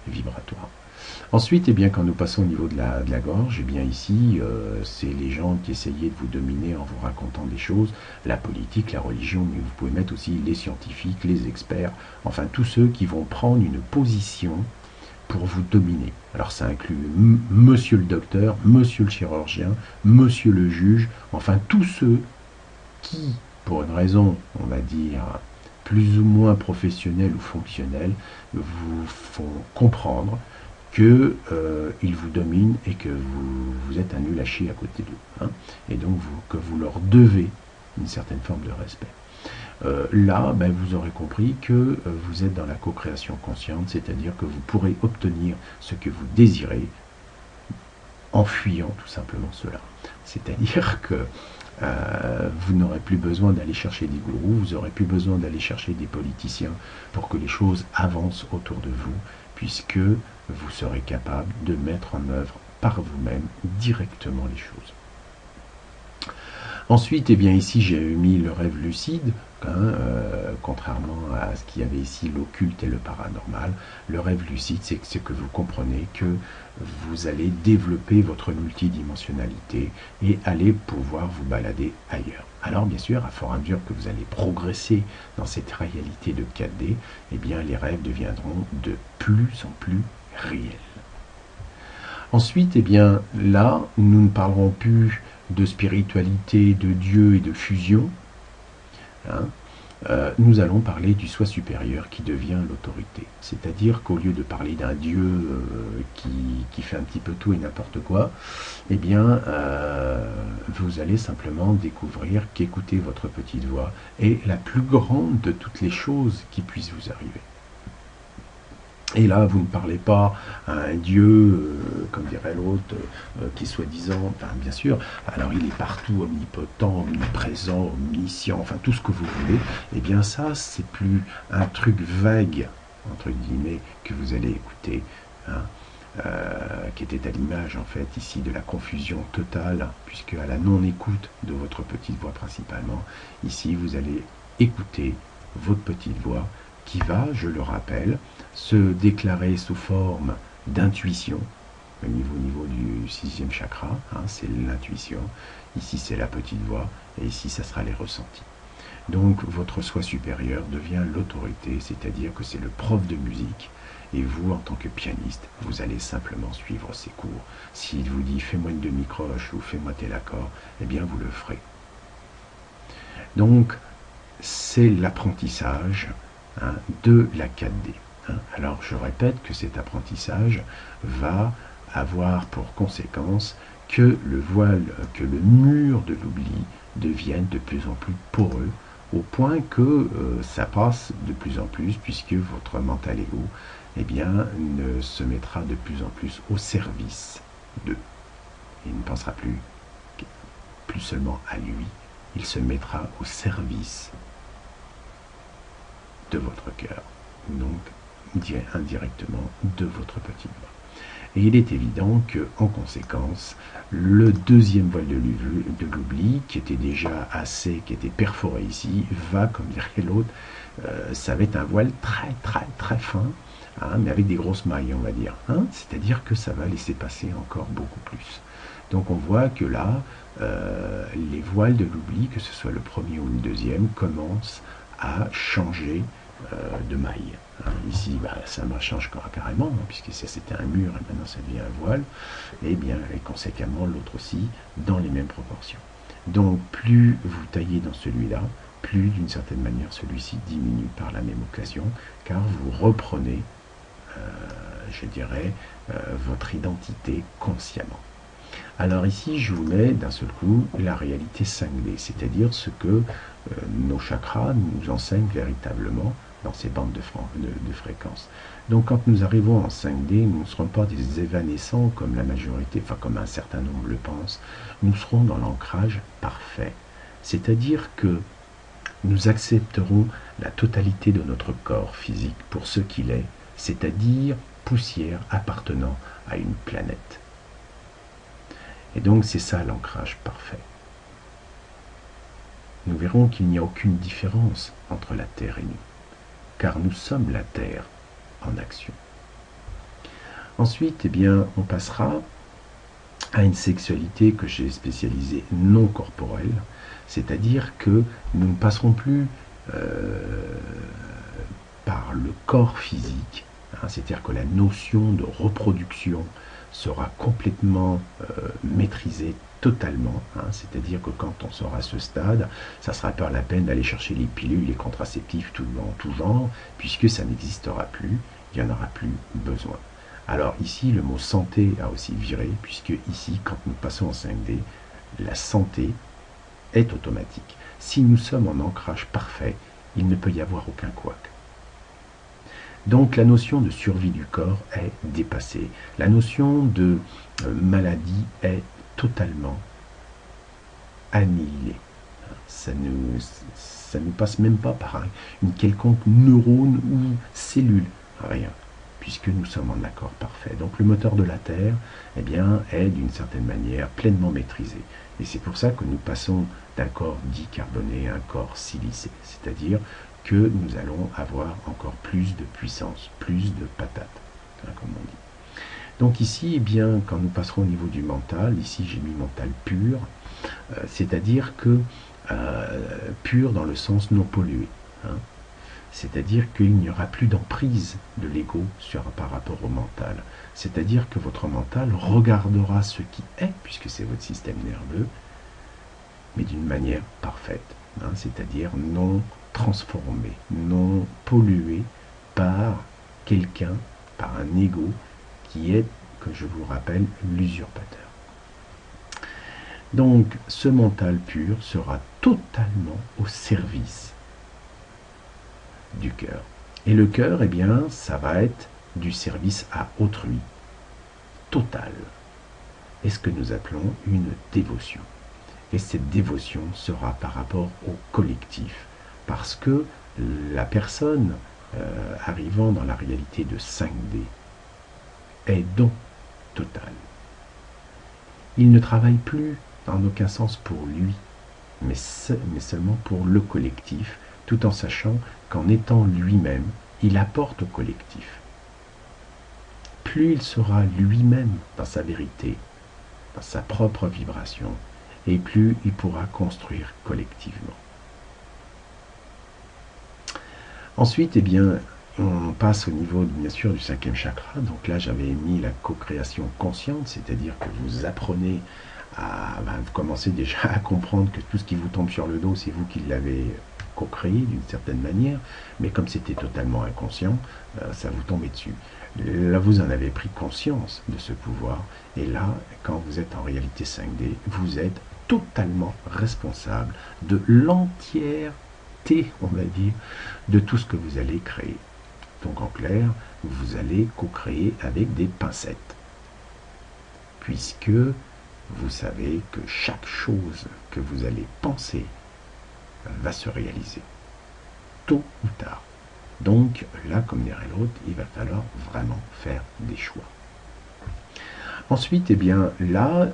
vibratoires. Ensuite, quand nous passons au niveau de la gorge, ici, c'est les gens qui essayaient de vous dominer en vous racontant des choses, la politique, la religion, mais vous pouvez mettre aussi les scientifiques, les experts, enfin tous ceux qui vont prendre une position pour vous dominer. Alors ça inclut monsieur le docteur, monsieur le chirurgien, monsieur le juge, enfin tous ceux qui, pour une raison, on va dire, plus ou moins professionnelle ou fonctionnelle, vous font comprendre qu'ils vous dominent et que vous êtes un nul à chier à côté d'eux. Et donc que vous leur devez une certaine forme de respect. Là, vous aurez compris que vous êtes dans la co-création consciente, c'est-à-dire que vous pourrez obtenir ce que vous désirez en fuyant tout simplement cela. C'est-à-dire que vous n'aurez plus besoin d'aller chercher des gourous, vous n'aurez plus besoin d'aller chercher des politiciens pour que les choses avancent autour de vous, puisque vous serez capable de mettre en œuvre par vous-même directement les choses. Ensuite, ici j'ai mis le rêve lucide, contrairement à ce qu'il y avait ici, l'occulte et le paranormal. Le rêve lucide, c'est que vous comprenez que vous allez développer votre multidimensionnalité et allez pouvoir vous balader ailleurs. Alors bien sûr, à fur et à mesure que vous allez progresser dans cette réalité de 4D, les rêves deviendront de plus en plus réels. Ensuite, là, nous ne parlerons plus de spiritualité, de Dieu et de fusion. Nous allons parler du soi supérieur qui devient l'autorité. C'est-à-dire qu'au lieu de parler d'un Dieu qui fait un petit peu tout et n'importe quoi, vous allez simplement découvrir qu'écouter votre petite voix est la plus grande de toutes les choses qui puissent vous arriver. Et là, vous ne parlez pas à un Dieu, comme dirait l'autre, qui est soi-disant, bien sûr, alors il est partout, omnipotent, omniprésent, omniscient, enfin tout ce que vous voulez. Ça, c'est plus un truc vague, entre guillemets, que vous allez écouter, qui était à l'image, en fait, ici, de la confusion totale, puisque à la non-écoute de votre petite voix principalement, ici, vous allez écouter votre petite voix, qui va, je le rappelle, se déclarer sous forme d'intuition, au niveau du 6e chakra, c'est l'intuition, ici c'est la petite voix, et ici ça sera les ressentis. Donc votre soi supérieur devient l'autorité, c'est-à-dire que c'est le prof de musique, et vous, en tant que pianiste, vous allez simplement suivre ses cours. S'il vous dit « fais-moi une demi-croche » ou « fais-moi tel accord », vous le ferez. Donc, c'est l'apprentissage de la 4D. Alors je répète que cet apprentissage va avoir pour conséquence que le voile, que le mur de l'oubli devienne de plus en plus poreux, au point que ça passe de plus en plus, puisque votre mental ego ne se mettra de plus en plus au service d'eux. Il ne pensera plus seulement à lui, il se mettra au service de votre cœur, donc indirectement de votre petite voix. Et il est évident que, en conséquence, le deuxième voile de l'oubli, qui était déjà assez, qui était perforé ici, va, comme dirait l'autre, ça va être un voile très très très fin, mais avec des grosses mailles, on va dire. C'est-à-dire que ça va laisser passer encore beaucoup plus. Donc on voit que là, les voiles de l'oubli, que ce soit le premier ou le deuxième, commencent à changer de maille. Ici, ça change carrément, puisque ça c'était un mur et maintenant ça devient un voile, et conséquemment l'autre aussi dans les mêmes proportions. Donc plus vous taillez dans celui-là, plus d'une certaine manière celui-ci diminue par la même occasion, car vous reprenez, je dirais, votre identité consciemment. Alors ici, je vous mets d'un seul coup la réalité 5D, c'est-à-dire ce que nos chakras nous enseignent véritablement dans ces bandes de fréquences. Donc quand nous arrivons en 5D, nous ne serons pas des évanescents comme la majorité, enfin comme un certain nombre le pensent, nous serons dans l'ancrage parfait. C'est-à-dire que nous accepterons la totalité de notre corps physique pour ce qu'il est, c'est-à-dire poussière appartenant à une planète. Et donc c'est ça l'ancrage parfait. Nous verrons qu'il n'y a aucune différence entre la Terre et nous, car nous sommes la Terre en action. Ensuite, eh bien, on passera à une sexualité que j'ai spécialisée non corporelle, c'est-à-dire que nous ne passerons plus par le corps physique, hein, c'est-à-dire que la notion de reproduction sera complètement maîtrisée totalement, hein, c'est-à-dire que quand on sera à ce stade, ça sera pas la peine d'aller chercher les pilules, les contraceptifs, tout en tout genre, puisque ça n'existera plus, il n'y en aura plus besoin. Alors ici, le mot santé a aussi viré, puisque ici, quand nous passons en 5D, la santé est automatique. Si nous sommes en ancrage parfait, il ne peut y avoir aucun couac. Donc la notion de survie du corps est dépassée. La notion de maladie est totalement annihilée. Ça ne passe même pas par une quelconque neurone ou cellule, rien, puisque nous sommes en accord parfait. Donc le moteur de la Terre, eh bien, est d'une certaine manière pleinement maîtrisé. Et c'est pour ça que nous passons d'un corps dit carboné à un corps silicé, c'est-à-dire que nous allons avoir encore plus de puissance, plus de patates, hein, comme on dit. Donc ici, eh bien, quand nous passerons au niveau du mental, ici j'ai mis mental pur, c'est-à-dire que pur dans le sens non pollué, hein, c'est-à-dire qu'il n'y aura plus d'emprise de l'ego par rapport au mental, c'est-à-dire que votre mental regardera ce qui est, puisque c'est votre système nerveux, mais d'une manière parfaite, hein, c'est-à-dire non transformé, non pollué par quelqu'un, par un ego qui est, que je vous rappelle, l'usurpateur. Donc ce mental pur sera totalement au service du cœur. Et le cœur, eh bien, ça va être du service à autrui, total. Et ce que nous appelons une dévotion. Et cette dévotion sera par rapport au collectif, parce que la personne arrivant dans la réalité de 5D est don total. Il ne travaille plus en aucun sens pour lui, mais seulement pour le collectif, tout en sachant qu'en étant lui-même, il apporte au collectif. Plus il sera lui-même dans sa vérité, dans sa propre vibration, et plus il pourra construire collectivement. Ensuite, eh bien, on passe au niveau, bien sûr, du 5e chakra. Donc là, j'avais mis la co-création consciente, c'est-à-dire que vous apprenez vous commencez déjà à comprendre que tout ce qui vous tombe sur le dos, c'est vous qui l'avez co-créé d'une certaine manière, mais comme c'était totalement inconscient, ça vous tombait dessus. Là, vous en avez pris conscience de ce pouvoir, et là, quand vous êtes en réalité 5D, vous êtes totalement responsable de l'entièreté, on va dire, de tout ce que vous allez créer. Donc en clair, vous allez co-créer avec des pincettes, puisque vous savez que chaque chose que vous allez penser va se réaliser, tôt ou tard. Donc là, comme dirait l'autre, il va falloir vraiment faire des choix. Ensuite, eh bien là,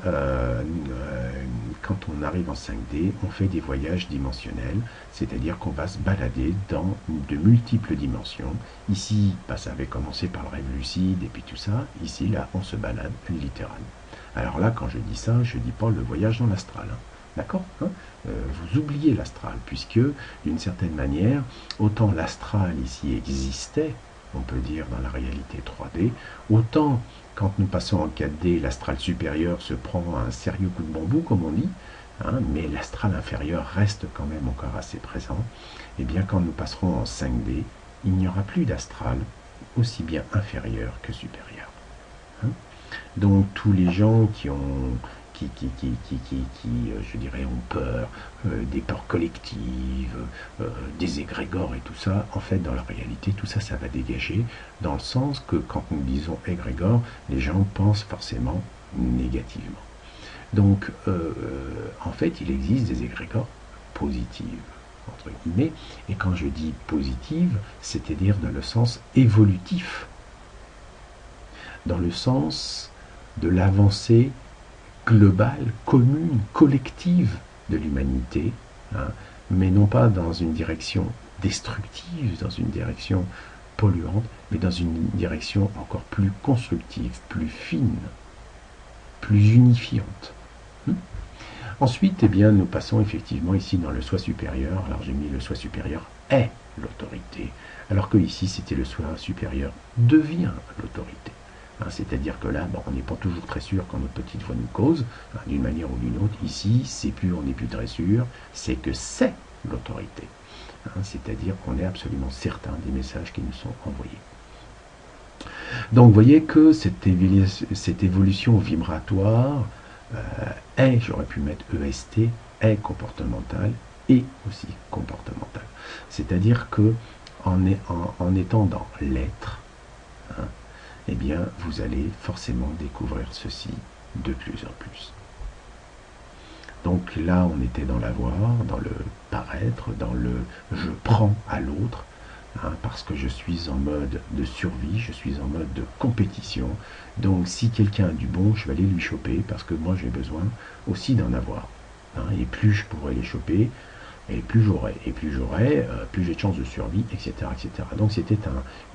quand on arrive en 5D, on fait des voyages dimensionnels, c'est-à-dire qu'on va se balader dans de multiples dimensions. Ici, ça avait commencé par le rêve lucide et puis tout ça. Ici, là, on se balade littéralement. Alors là, quand je dis ça, je ne dis pas le voyage dans l'astral. Hein. D'accord, hein, vous oubliez l'astral, puisque d'une certaine manière, autant l'astral ici existait, on peut dire dans la réalité 3D, autant quand nous passons en 4D, l'astral supérieur se prend un sérieux coup de bambou, comme on dit, hein, mais l'astral inférieur reste quand même encore assez présent. Et bien quand nous passerons en 5D, il n'y aura plus d'astral, aussi bien inférieur que supérieur. Hein. Donc tous les gens qui ont je dirais, ont peur, des peurs collectives, des égrégores et tout ça, en fait, dans la réalité, tout ça, ça va dégager, dans le sens que quand nous disons égrégore, les gens pensent forcément négativement. Donc, en fait, il existe des égrégores positives, entre guillemets, et quand je dis positive, c'est-à-dire dans le sens évolutif, dans le sens de l'avancée globale, commune, collective de l'humanité, hein, mais non pas dans une direction destructive, dans une direction polluante, mais dans une direction encore plus constructive, plus fine, plus unifiante. Ensuite, eh bien, nous passons effectivement ici dans le soi supérieur. Alors j'ai mis le soi supérieur est l'autorité, alors que ici c'était le soi supérieur devient l'autorité. Hein, c'est-à-dire que là, on n'est pas toujours très sûr quand notre petite voix nous cause, hein, d'une manière ou d'une autre. Ici, on n'est plus très sûr, c'est que c'est l'autorité. Hein, c'est-à-dire qu'on est absolument certain des messages qui nous sont envoyés. Donc vous voyez que cette évolution vibratoire est, j'aurais pu mettre EST, est comportementale et aussi comportementale. C'est-à-dire que en étant dans l'être, hein, eh bien vous allez forcément découvrir ceci de plus en plus. Donc là, on était dans l'avoir, dans le paraître, dans le je prends à l'autre, hein, parce que je suis en mode de survie, je suis en mode de compétition. Donc si quelqu'un a du bon, je vais aller lui choper, parce que moi j'ai besoin aussi d'en avoir. Hein, et plus je pourrai les choper, et plus j'aurai. Et plus j'aurai, plus j'ai de chances de survie, etc. etc. Donc c'était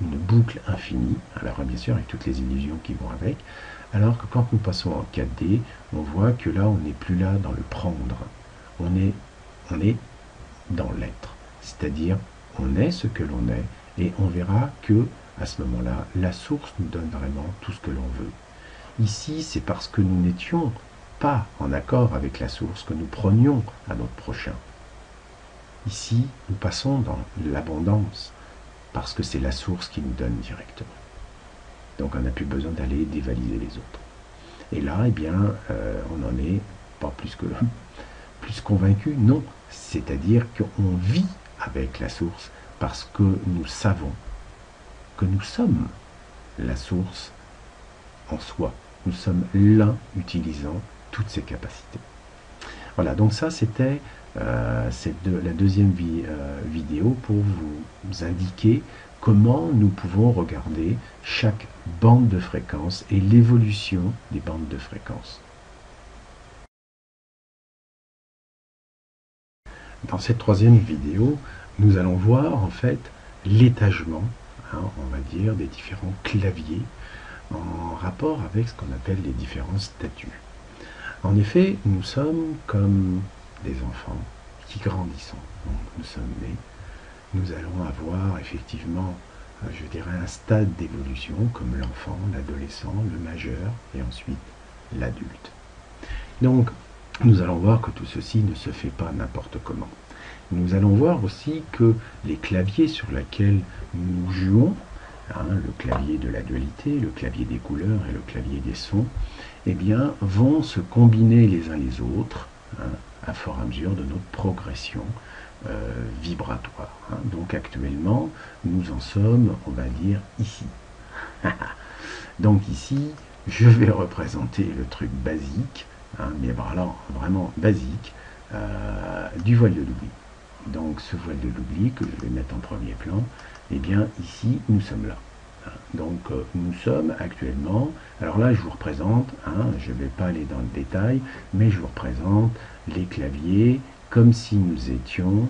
une boucle infinie, alors bien sûr avec toutes les illusions qui vont avec. Alors que quand nous passons en 4D, on voit que là, on n'est plus là dans le prendre. On est dans l'être. C'est-à-dire, on est ce que l'on est, et on verra que, à ce moment-là, la source nous donne vraiment tout ce que l'on veut. Ici, c'est parce que nous n'étions pas en accord avec la source que nous prenions à notre prochain. Ici, nous passons dans l'abondance, parce que c'est la source qui nous donne directement. Donc on n'a plus besoin d'aller dévaliser les autres. Et là, eh bien, on n'en est pas plus convaincu, non. C'est-à-dire qu'on vit avec la source parce que nous savons que nous sommes la source en soi. Nous sommes l'un utilisant toutes ses capacités. Voilà, donc ça c'était la deuxième vidéo pour vous indiquer comment nous pouvons regarder chaque bande de fréquences et l'évolution des bandes de fréquences. Dans cette troisième vidéo, nous allons voir en fait l'étagement, hein, on va dire, des différents claviers en rapport avec ce qu'on appelle les différents statuts. En effet, nous sommes comme des enfants qui grandissons. Donc, nous sommes nés. Nous allons avoir effectivement, je dirais, un stade d'évolution comme l'enfant, l'adolescent, le majeur et ensuite l'adulte. Donc, nous allons voir que tout ceci ne se fait pas n'importe comment. Nous allons voir aussi que les claviers sur lesquels nous jouons, hein, le clavier de la dualité, le clavier des couleurs et le clavier des sons, eh bien, vont se combiner les uns les autres, hein, à fur et à mesure de notre progression vibratoire. Hein. Donc actuellement, nous en sommes, on va dire, ici. Donc ici, je vais représenter le truc basique, hein, mais alors vraiment basique, du voile de l'oubli. Donc ce voile de l'oubli que je vais mettre en premier plan, eh bien ici, nous sommes là. Donc nous sommes actuellement, alors là je vous représente, hein, je ne vais pas aller dans le détail, mais je vous représente les claviers comme si nous étions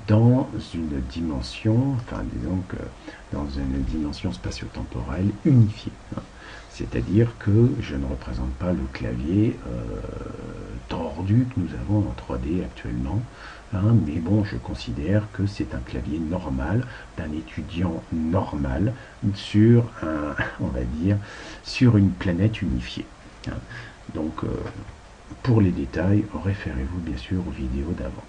dans une dimension, enfin disons que dans une dimension spatio-temporelle unifiée. Hein. C'est-à-dire que je ne représente pas le clavier tordu que nous avons en 3D actuellement, hein, mais bon, je considère que c'est un clavier normal d'un étudiant normal sur on va dire, sur une planète unifiée. Hein. Donc, pour les détails, référez-vous bien sûr aux vidéos d'avant.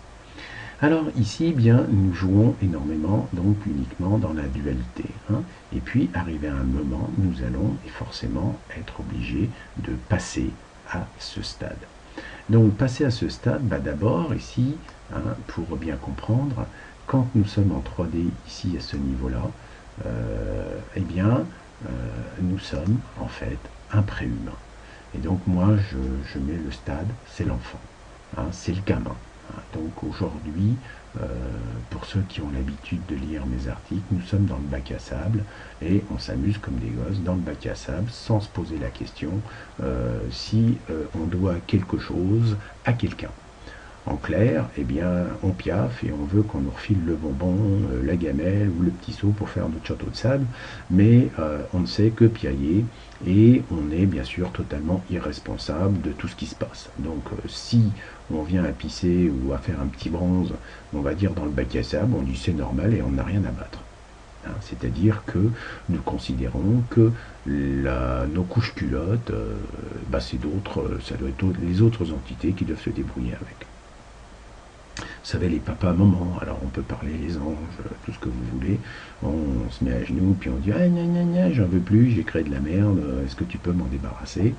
Alors ici, bien, nous jouons énormément, donc uniquement dans la dualité. Hein. Et puis, arrivé à un moment, nous allons forcément être obligés de passer à ce stade. Donc, passer à ce stade, d'abord, ici, hein, pour bien comprendre, quand nous sommes en 3D, ici, à ce niveau-là, eh bien, nous sommes, en fait, un préhumain. Et donc, moi, je mets le stade, c'est l'enfant, hein, c'est le gamin. Donc aujourd'hui, pour ceux qui ont l'habitude de lire mes articles, nous sommes dans le bac à sable et on s'amuse comme des gosses dans le bac à sable sans se poser la question si on doit quelque chose à quelqu'un. En clair, eh bien, on piaffe et on veut qu'on nous refile le bonbon, la gamelle ou le petit seau pour faire notre château de sable, mais on ne sait que piailler et on est bien sûr totalement irresponsable de tout ce qui se passe. Donc si on vient à pisser ou à faire un petit bronze, on va dire dans le bac à sable, on dit c'est normal et on n'a rien à battre. Hein, c'est-à-dire que nous considérons que nos couches culottes, c'est d'autres, ça doit être les autres entités qui doivent se débrouiller avec. Vous savez, les papas, mamans, alors on peut parler les anges, tout ce que vous voulez, on se met à genoux, puis on dit « Ah, gna, gna, gna, j'en veux plus, j'ai créé de la merde, est-ce que tu peux m'en débarrasser ?»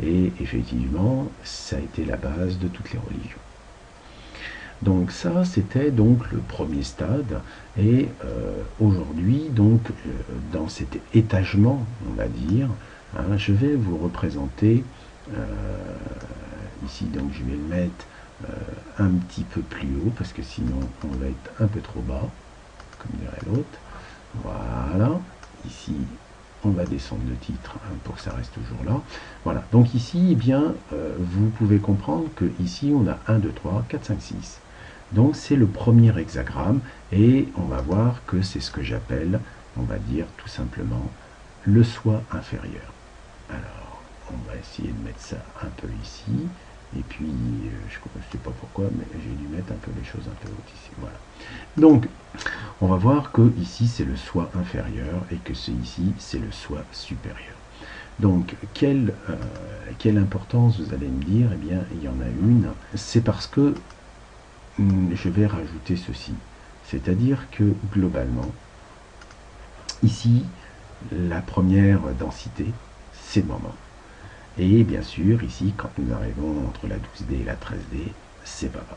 Et effectivement, ça a été la base de toutes les religions. Donc ça, c'était donc le premier stade, et aujourd'hui, donc, dans cet étagement, on va dire, hein, je vais vous représenter, ici, donc je vais le mettre un petit peu plus haut parce que sinon on va être un peu trop bas, comme dirait l'autre. Voilà, ici on va descendre le titre hein, pour que ça reste toujours là. Voilà, donc ici, eh bien, vous pouvez comprendre que ici on a 1, 2, 3, 4, 5, 6. Donc c'est le premier hexagramme et on va voir que c'est ce que j'appelle, on va dire tout simplement, le soi inférieur. Alors, on va essayer de mettre ça un peu ici. Et puis, je ne sais pas pourquoi, mais j'ai dû mettre un peu les choses un peu hautes ici. Voilà. Donc, on va voir que ici, c'est le soi inférieur et que ici, c'est le soi supérieur. Donc, quelle importance vous allez me dire? Eh bien, il y en a une. C'est parce que je vais rajouter ceci. C'est-à-dire que, globalement, ici, la première densité, c'est le moment. Et bien sûr, ici, quand nous arrivons entre la 12D et la 13D, c'est papa.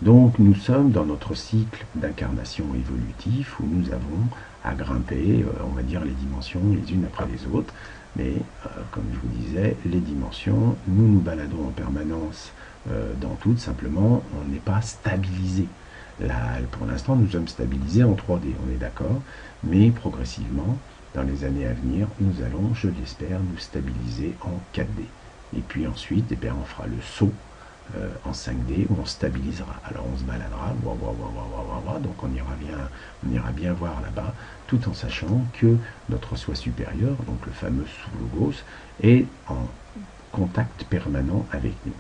Donc nous sommes dans notre cycle d'incarnation évolutif où nous avons à grimper, on va dire, les dimensions les unes après les autres. Mais comme je vous disais, les dimensions, nous nous baladons en permanence dans toutes, simplement, on n'est pas stabilisé. Là, pour l'instant, nous sommes stabilisés en 3D, on est d'accord, mais progressivement, dans les années à venir, nous allons, je l'espère, nous stabiliser en 4D. Et puis ensuite, eh bien, on fera le saut en 5D où on stabilisera. Alors on se baladera, donc on ira bien voir là-bas, tout en sachant que notre soi supérieur, donc le fameux sous-logos, est en contact permanent avec nous.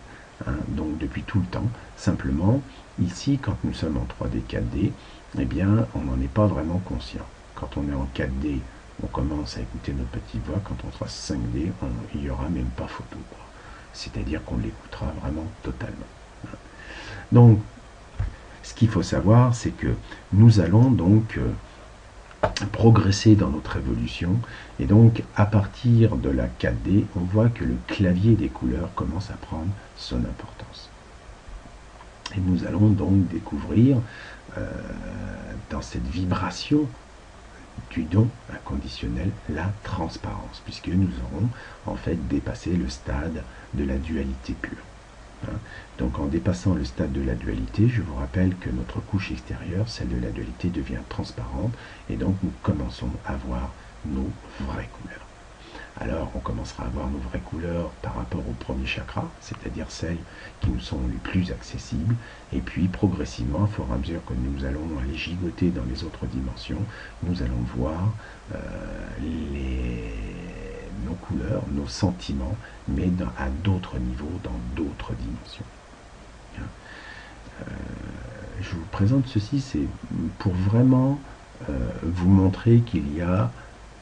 Hein, donc depuis tout le temps, simplement, ici, quand nous sommes en 3D, 4D, eh bien, on n'en est pas vraiment conscient. Quand on est en 4D, on commence à écouter notre petite voix. Quand on sera 5D, il n'y aura même pas photo. C'est-à-dire qu'on l'écoutera vraiment totalement. Donc, ce qu'il faut savoir, c'est que nous allons donc progresser dans notre évolution. Et donc, à partir de la 4D, on voit que le clavier des couleurs commence à prendre son importance. Et nous allons donc découvrir dans cette vibration du don inconditionnel la transparence, puisque nous aurons en fait dépassé le stade de la dualité pure. Donc en dépassant le stade de la dualité, je vous rappelle que notre couche extérieure, celle de la dualité, devient transparente et donc nous commençons à voir nos vraies couleurs. Alors on commencera à voir nos vraies couleurs par rapport au premier chakra, c'est-à-dire celles qui nous sont les plus accessibles, et puis progressivement, au fur et à mesure que nous allons aller gigoter dans les autres dimensions, nous allons voir nos couleurs, nos sentiments, mais à d'autres niveaux, dans d'autres dimensions. Je vous présente ceci, c'est pour vraiment vous montrer qu'il y a,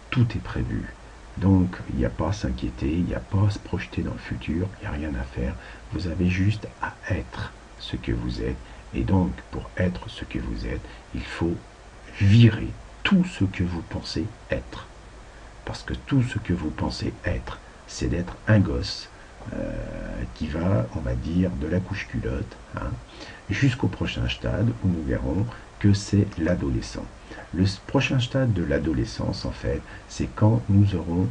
tout est prévu. Donc, il n'y a pas à s'inquiéter, il n'y a pas à se projeter dans le futur, il n'y a rien à faire. Vous avez juste à être ce que vous êtes. Et donc, pour être ce que vous êtes, il faut virer tout ce que vous pensez être. Parce que tout ce que vous pensez être, c'est d'être un gosse qui va, on va dire, de la couche culotte, hein, jusqu'au prochain stade où nous verrons que c'est l'adolescent. Le prochain stade de l'adolescence, en fait, c'est quand nous aurons,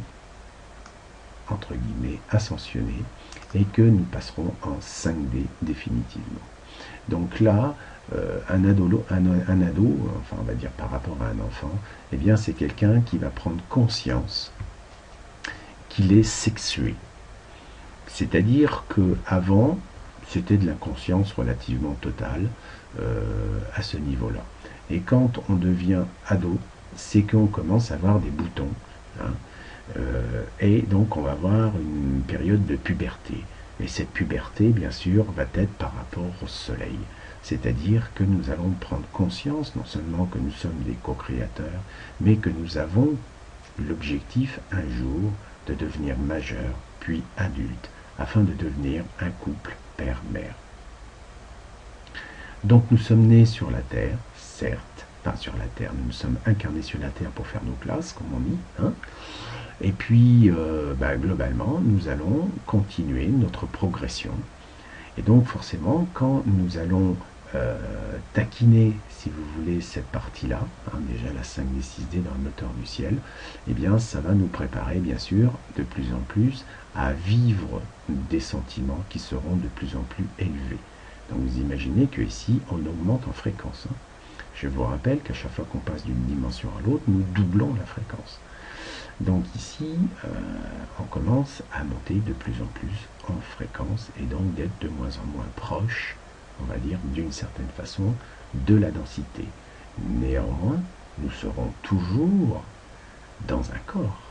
entre guillemets, ascensionné et que nous passerons en 5D définitivement. Donc là, un ado, enfin on va dire par rapport à un enfant, eh bien c'est quelqu'un qui va prendre conscience qu'il est sexué. C'est-à-dire qu'avant, c'était de l'inconscience relativement totale à ce niveau-là. Et quand on devient ado, c'est qu'on commence à avoir des boutons. Hein, et donc on va avoir une période de puberté. Et cette puberté, bien sûr, va être par rapport au soleil. C'est-à-dire que nous allons prendre conscience, non seulement que nous sommes des co-créateurs, mais que nous avons l'objectif un jour de devenir majeur, puis adulte, afin de devenir un couple père-mère. Donc nous sommes nés sur la Terre, certes, pas sur la Terre, nous sommes incarnés sur la Terre pour faire nos classes, comme on dit, hein. Et puis, globalement, nous allons continuer notre progression. Et donc, forcément, quand nous allons taquiner, si vous voulez, cette partie-là, hein, déjà la 5D, 6D dans le moteur du ciel, eh bien, ça va nous préparer, bien sûr, de plus en plus à vivre des sentiments qui seront de plus en plus élevés. Donc, vous imaginez qu'ici, on augmente en fréquence. Hein. Je vous rappelle qu'à chaque fois qu'on passe d'une dimension à l'autre, nous doublons la fréquence. Donc ici, on commence à monter de plus en plus en fréquence et donc d'être de moins en moins proche, on va dire d'une certaine façon, de la densité. Néanmoins, nous serons toujours dans un corps.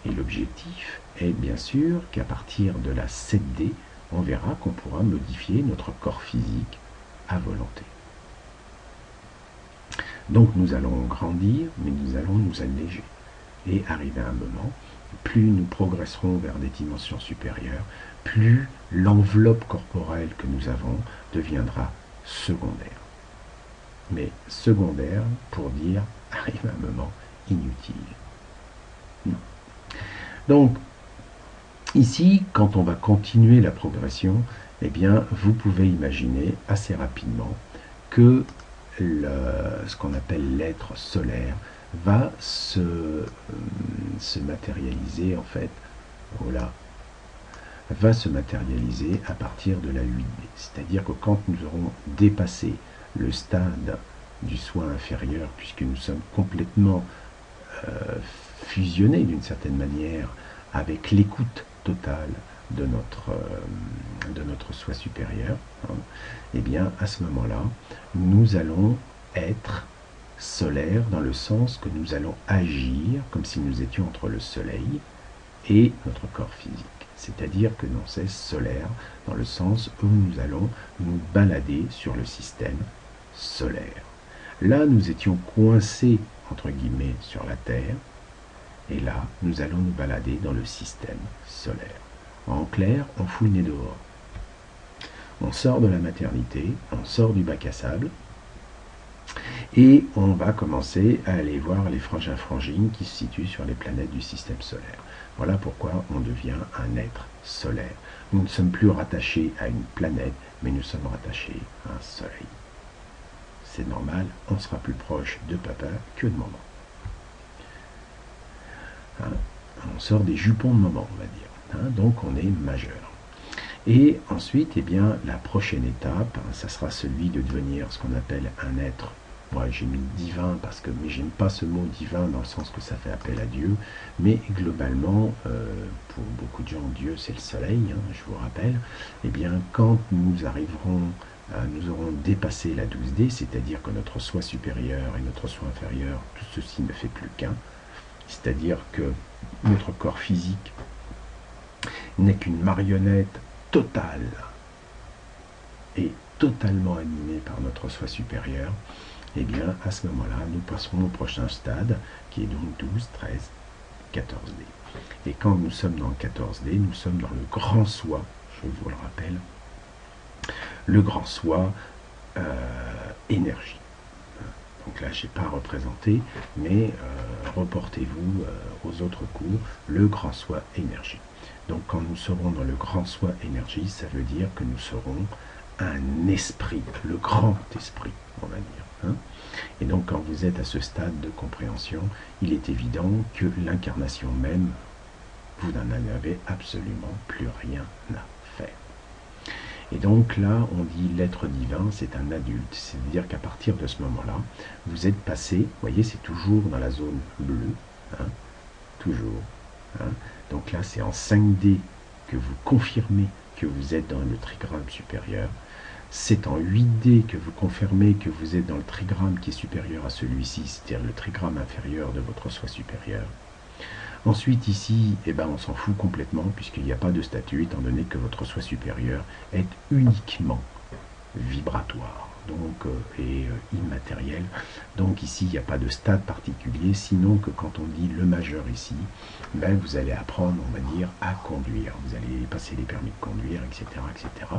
Et l'objectif est bien sûr qu'à partir de la 7D, on verra qu'on pourra modifier notre corps physique à volonté. Donc nous allons grandir, mais nous allons nous alléger. Et arrivé à un moment, plus nous progresserons vers des dimensions supérieures, plus l'enveloppe corporelle que nous avons deviendra secondaire. Mais secondaire pour dire, arrive un moment, inutile. Non. Donc, ici, quand on va continuer la progression, eh bien, vous pouvez imaginer assez rapidement que ce qu'on appelle l'être solaire va se matérialiser en fait, voilà, va se matérialiser à partir de la 8D. C'est-à-dire que quand nous aurons dépassé le stade du soi inférieur, puisque nous sommes complètement fusionnés d'une certaine manière avec l'écoute totale de notre soi supérieur, hein, et bien à ce moment-là, nous allons être solaires dans le sens que nous allons agir comme si nous étions entre le soleil et notre corps physique. C'est-à-dire que non, c'est solaire dans le sens où nous allons nous balader sur le système solaire. Là, nous étions coincés, entre guillemets, sur la Terre, et là, nous allons nous balader dans le système solaire. En clair, on fout le nez dehors. On sort de la maternité, on sort du bac à sable, et on va commencer à aller voir les frangins frangines qui se situent sur les planètes du système solaire. Voilà pourquoi on devient un être solaire. Nous ne sommes plus rattachés à une planète, mais nous sommes rattachés à un soleil. C'est normal, on sera plus proche de papa que de maman. Hein, on sort des jupons de maman, on va dire. Hein, donc on est majeur. Et ensuite, eh bien, la prochaine étape, ça sera celui de devenir ce qu'on appelle un être. Moi, j'ai mis divin parce que, mais j'aime pas ce mot divin dans le sens que ça fait appel à Dieu. Mais globalement, pour beaucoup de gens, Dieu c'est le soleil, hein, je vous rappelle. Eh bien, quand nous arriverons, nous aurons dépassé la 12D, c'est-à-dire que notre soi supérieur et notre soi inférieur, tout ceci ne fait plus qu'un. C'est-à-dire que notre corps physique n'est qu'une marionnette totale et totalement animée par notre soi supérieur. Eh bien, à ce moment-là, nous passerons au prochain stade, qui est donc 12, 13, 14D. Et quand nous sommes dans le 14D, nous sommes dans le grand soi, je vous le rappelle, le grand soi énergie. Donc là, je n'ai pas représenté, mais reportez-vous aux autres cours, le grand soi énergie. Donc quand nous serons dans le grand soi énergie, ça veut dire que nous serons un esprit, le grand esprit, on va dire. Hein. Et donc quand vous êtes à ce stade de compréhension, il est évident que l'incarnation même, vous n'en avez absolument plus rien à faire. Et donc là, on dit l'être divin, c'est un adulte. C'est-à-dire qu'à partir de ce moment-là, vous êtes passé, vous voyez, c'est toujours dans la zone bleue, hein, toujours. Hein. Donc là, c'est en 5D que vous confirmez que vous êtes dans le trigramme supérieur. C'est en 8D que vous confirmez que vous êtes dans le trigramme qui est supérieur à celui-ci, c'est-à-dire le trigramme inférieur de votre soi supérieur. Ensuite, ici, eh ben, on s'en fout complètement, puisqu'il n'y a pas de statut, étant donné que votre soi supérieur est uniquement vibratoire donc, et immatériel. Donc ici, il n'y a pas de stade particulier, sinon que quand on dit le majeur ici, ben, vous allez apprendre, on va dire, à conduire. Vous allez passer les permis de conduire, etc., etc.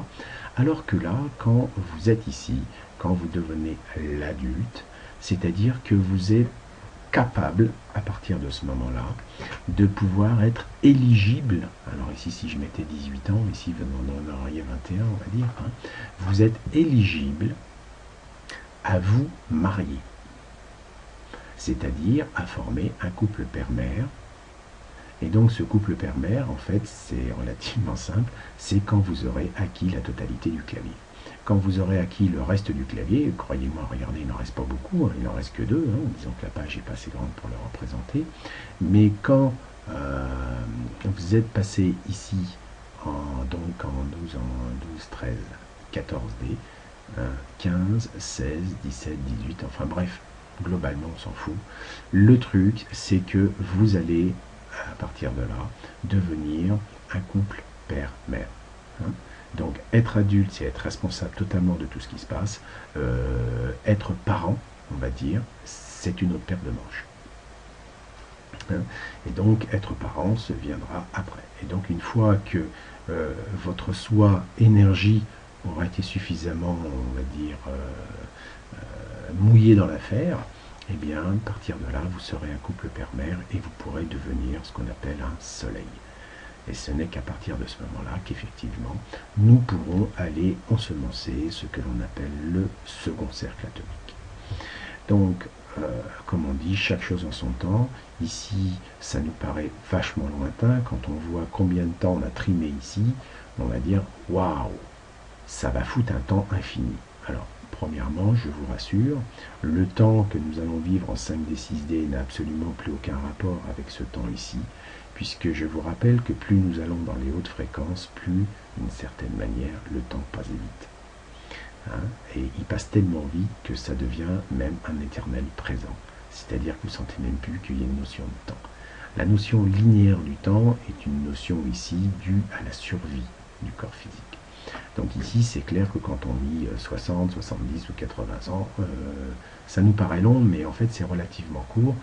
Alors que là, quand vous êtes ici, quand vous devenez l'adulte, c'est-à-dire que vous êtes capable, à partir de ce moment-là, de pouvoir être éligible. Alors ici, si je mettais 18 ans, ici, vous en auriez 21, on va dire. Hein, vous êtes éligible à vous marier. C'est-à-dire à former un couple père-mère. Et donc, ce couple père-mère, en fait, c'est relativement simple. C'est quand vous aurez acquis la totalité du clavier. Quand vous aurez acquis le reste du clavier, croyez-moi, regardez, il n'en reste pas beaucoup, hein, il n'en reste que 2, hein, disons que la page n'est pas assez grande pour le représenter, mais quand vous êtes passé ici, donc en 12, 13, 14D, 15, 16, 17, 18, enfin bref, globalement on s'en fout, le truc c'est que vous allez, à partir de là, devenir un couple père-mère. Hein. Donc être adulte, c'est être responsable totalement de tout ce qui se passe. Être parent, on va dire, c'est une autre paire de manches. Hein. Et donc être parent se viendra après. Et donc une fois que votre soi énergie aura été suffisamment, on va dire, mouillé dans l'affaire, eh bien, à partir de là, vous serez un couple père-mère et vous pourrez devenir ce qu'on appelle un soleil. Et ce n'est qu'à partir de ce moment-là qu'effectivement, nous pourrons aller ensemencer ce que l'on appelle le second cercle atomique. Donc, comme on dit, chaque chose en son temps. Ici, ça nous paraît vachement lointain. Quand on voit combien de temps on a trimé ici, on va dire, waouh, ça va foutre un temps infini. Alors, premièrement, je vous rassure, le temps que nous allons vivre en 5D, 6D n'a absolument plus aucun rapport avec ce temps ici, puisque je vous rappelle que plus nous allons dans les hautes fréquences, plus, d'une certaine manière, le temps passe vite. Hein, et il passe tellement vite que ça devient même un éternel présent. C'est-à-dire que vous ne sentez même plus qu'il y a une notion de temps. La notion linéaire du temps est une notion ici due à la survie du corps physique. Donc ici, c'est clair que quand on vit 60, 70 ou 80 ans, ça nous paraît long, mais en fait, c'est relativement court.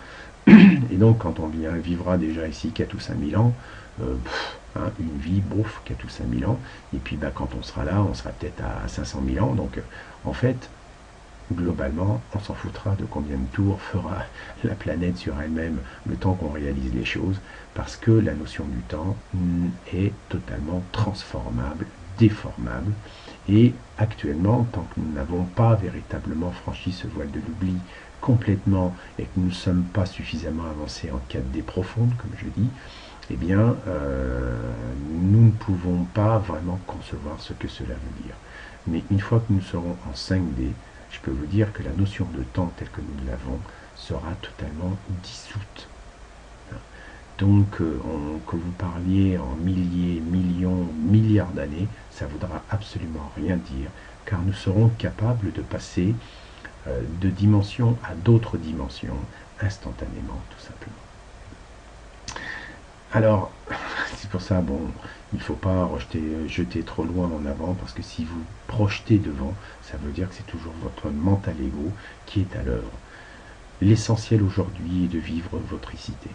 Et donc, quand on vivra déjà ici 4 ou 5 000 ans, hein, une vie, bouf, 4 ou 5 000 ans, et puis bah, quand on sera là, on sera peut-être à 500 000 ans. Donc, en fait, globalement, on s'en foutra de combien de tours fera la planète sur elle-même le temps qu'on réalise les choses, parce que la notion du temps est totalement transformable, déformable, et actuellement, tant que nous n'avons pas véritablement franchi ce voile de l'oubli complètement et que nous ne sommes pas suffisamment avancés en 4D profonde, comme je dis, eh bien, nous ne pouvons pas vraiment concevoir ce que cela veut dire. Mais une fois que nous serons en 5D, je peux vous dire que la notion de temps telle que nous l'avons sera totalement dissoute. Donc, que vous parliez en milliers, millions, milliards d'années, ça ne voudra absolument rien dire, car nous serons capables de passer de dimension à d'autres dimensions instantanément, tout simplement. Alors, c'est pour ça, bon, il ne faut pas jeter trop loin en avant, parce que si vous projetez devant, ça veut dire que c'est toujours votre mental ego qui est à l'œuvre. L'essentiel aujourd'hui est de vivre votre icité.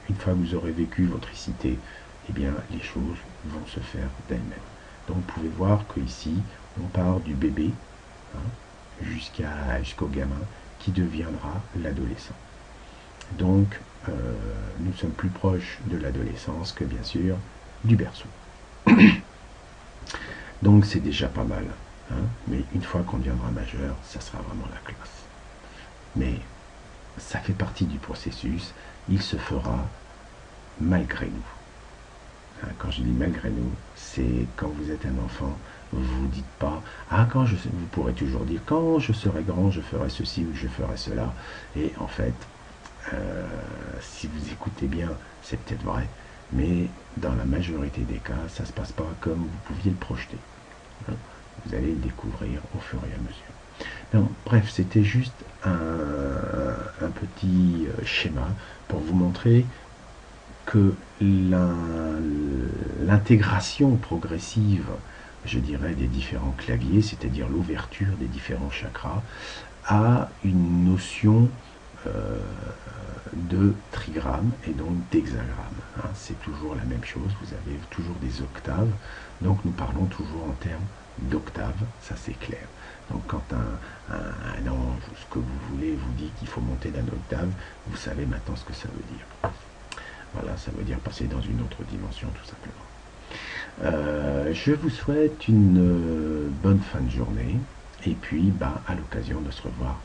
Une fois que vous aurez vécu votre icité, eh bien, les choses vont se faire d'elles-mêmes. Donc, vous pouvez voir qu'ici, on part du bébé, hein, jusqu'au gamin, qui deviendra l'adolescent. Donc, nous sommes plus proches de l'adolescence que, bien sûr, du berceau. Donc, c'est déjà pas mal. Hein, mais une fois qu'on deviendra majeur, ça sera vraiment la classe. Mais ça fait partie du processus. Il se fera malgré nous. Hein, quand je dis malgré nous, c'est quand vous êtes un enfant, Vous dites pas, ah, vous pourrez toujours dire, quand je serai grand, je ferai ceci ou je ferai cela. Et en fait, si vous écoutez bien, c'est peut-être vrai, mais dans la majorité des cas, ça ne se passe pas comme vous pouviez le projeter. Vous allez le découvrir au fur et à mesure. Non, bref, c'était juste un petit schéma pour vous montrer que l'intégration progressive, je dirais, des différents claviers, c'est-à-dire l'ouverture des différents chakras, a une notion de trigramme et donc d'hexagramme. Hein, c'est toujours la même chose, vous avez toujours des octaves, donc nous parlons toujours en termes d'octaves, ça c'est clair. Donc quand un ange, ce que vous voulez, vous dit qu'il faut monter d'un octave, vous savez maintenant ce que ça veut dire. Voilà, ça veut dire passer dans une autre dimension tout simplement. Je vous souhaite une bonne fin de journée et puis à l'occasion de se revoir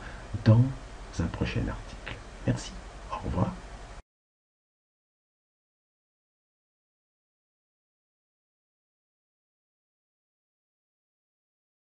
dans un prochain article. Merci, au revoir.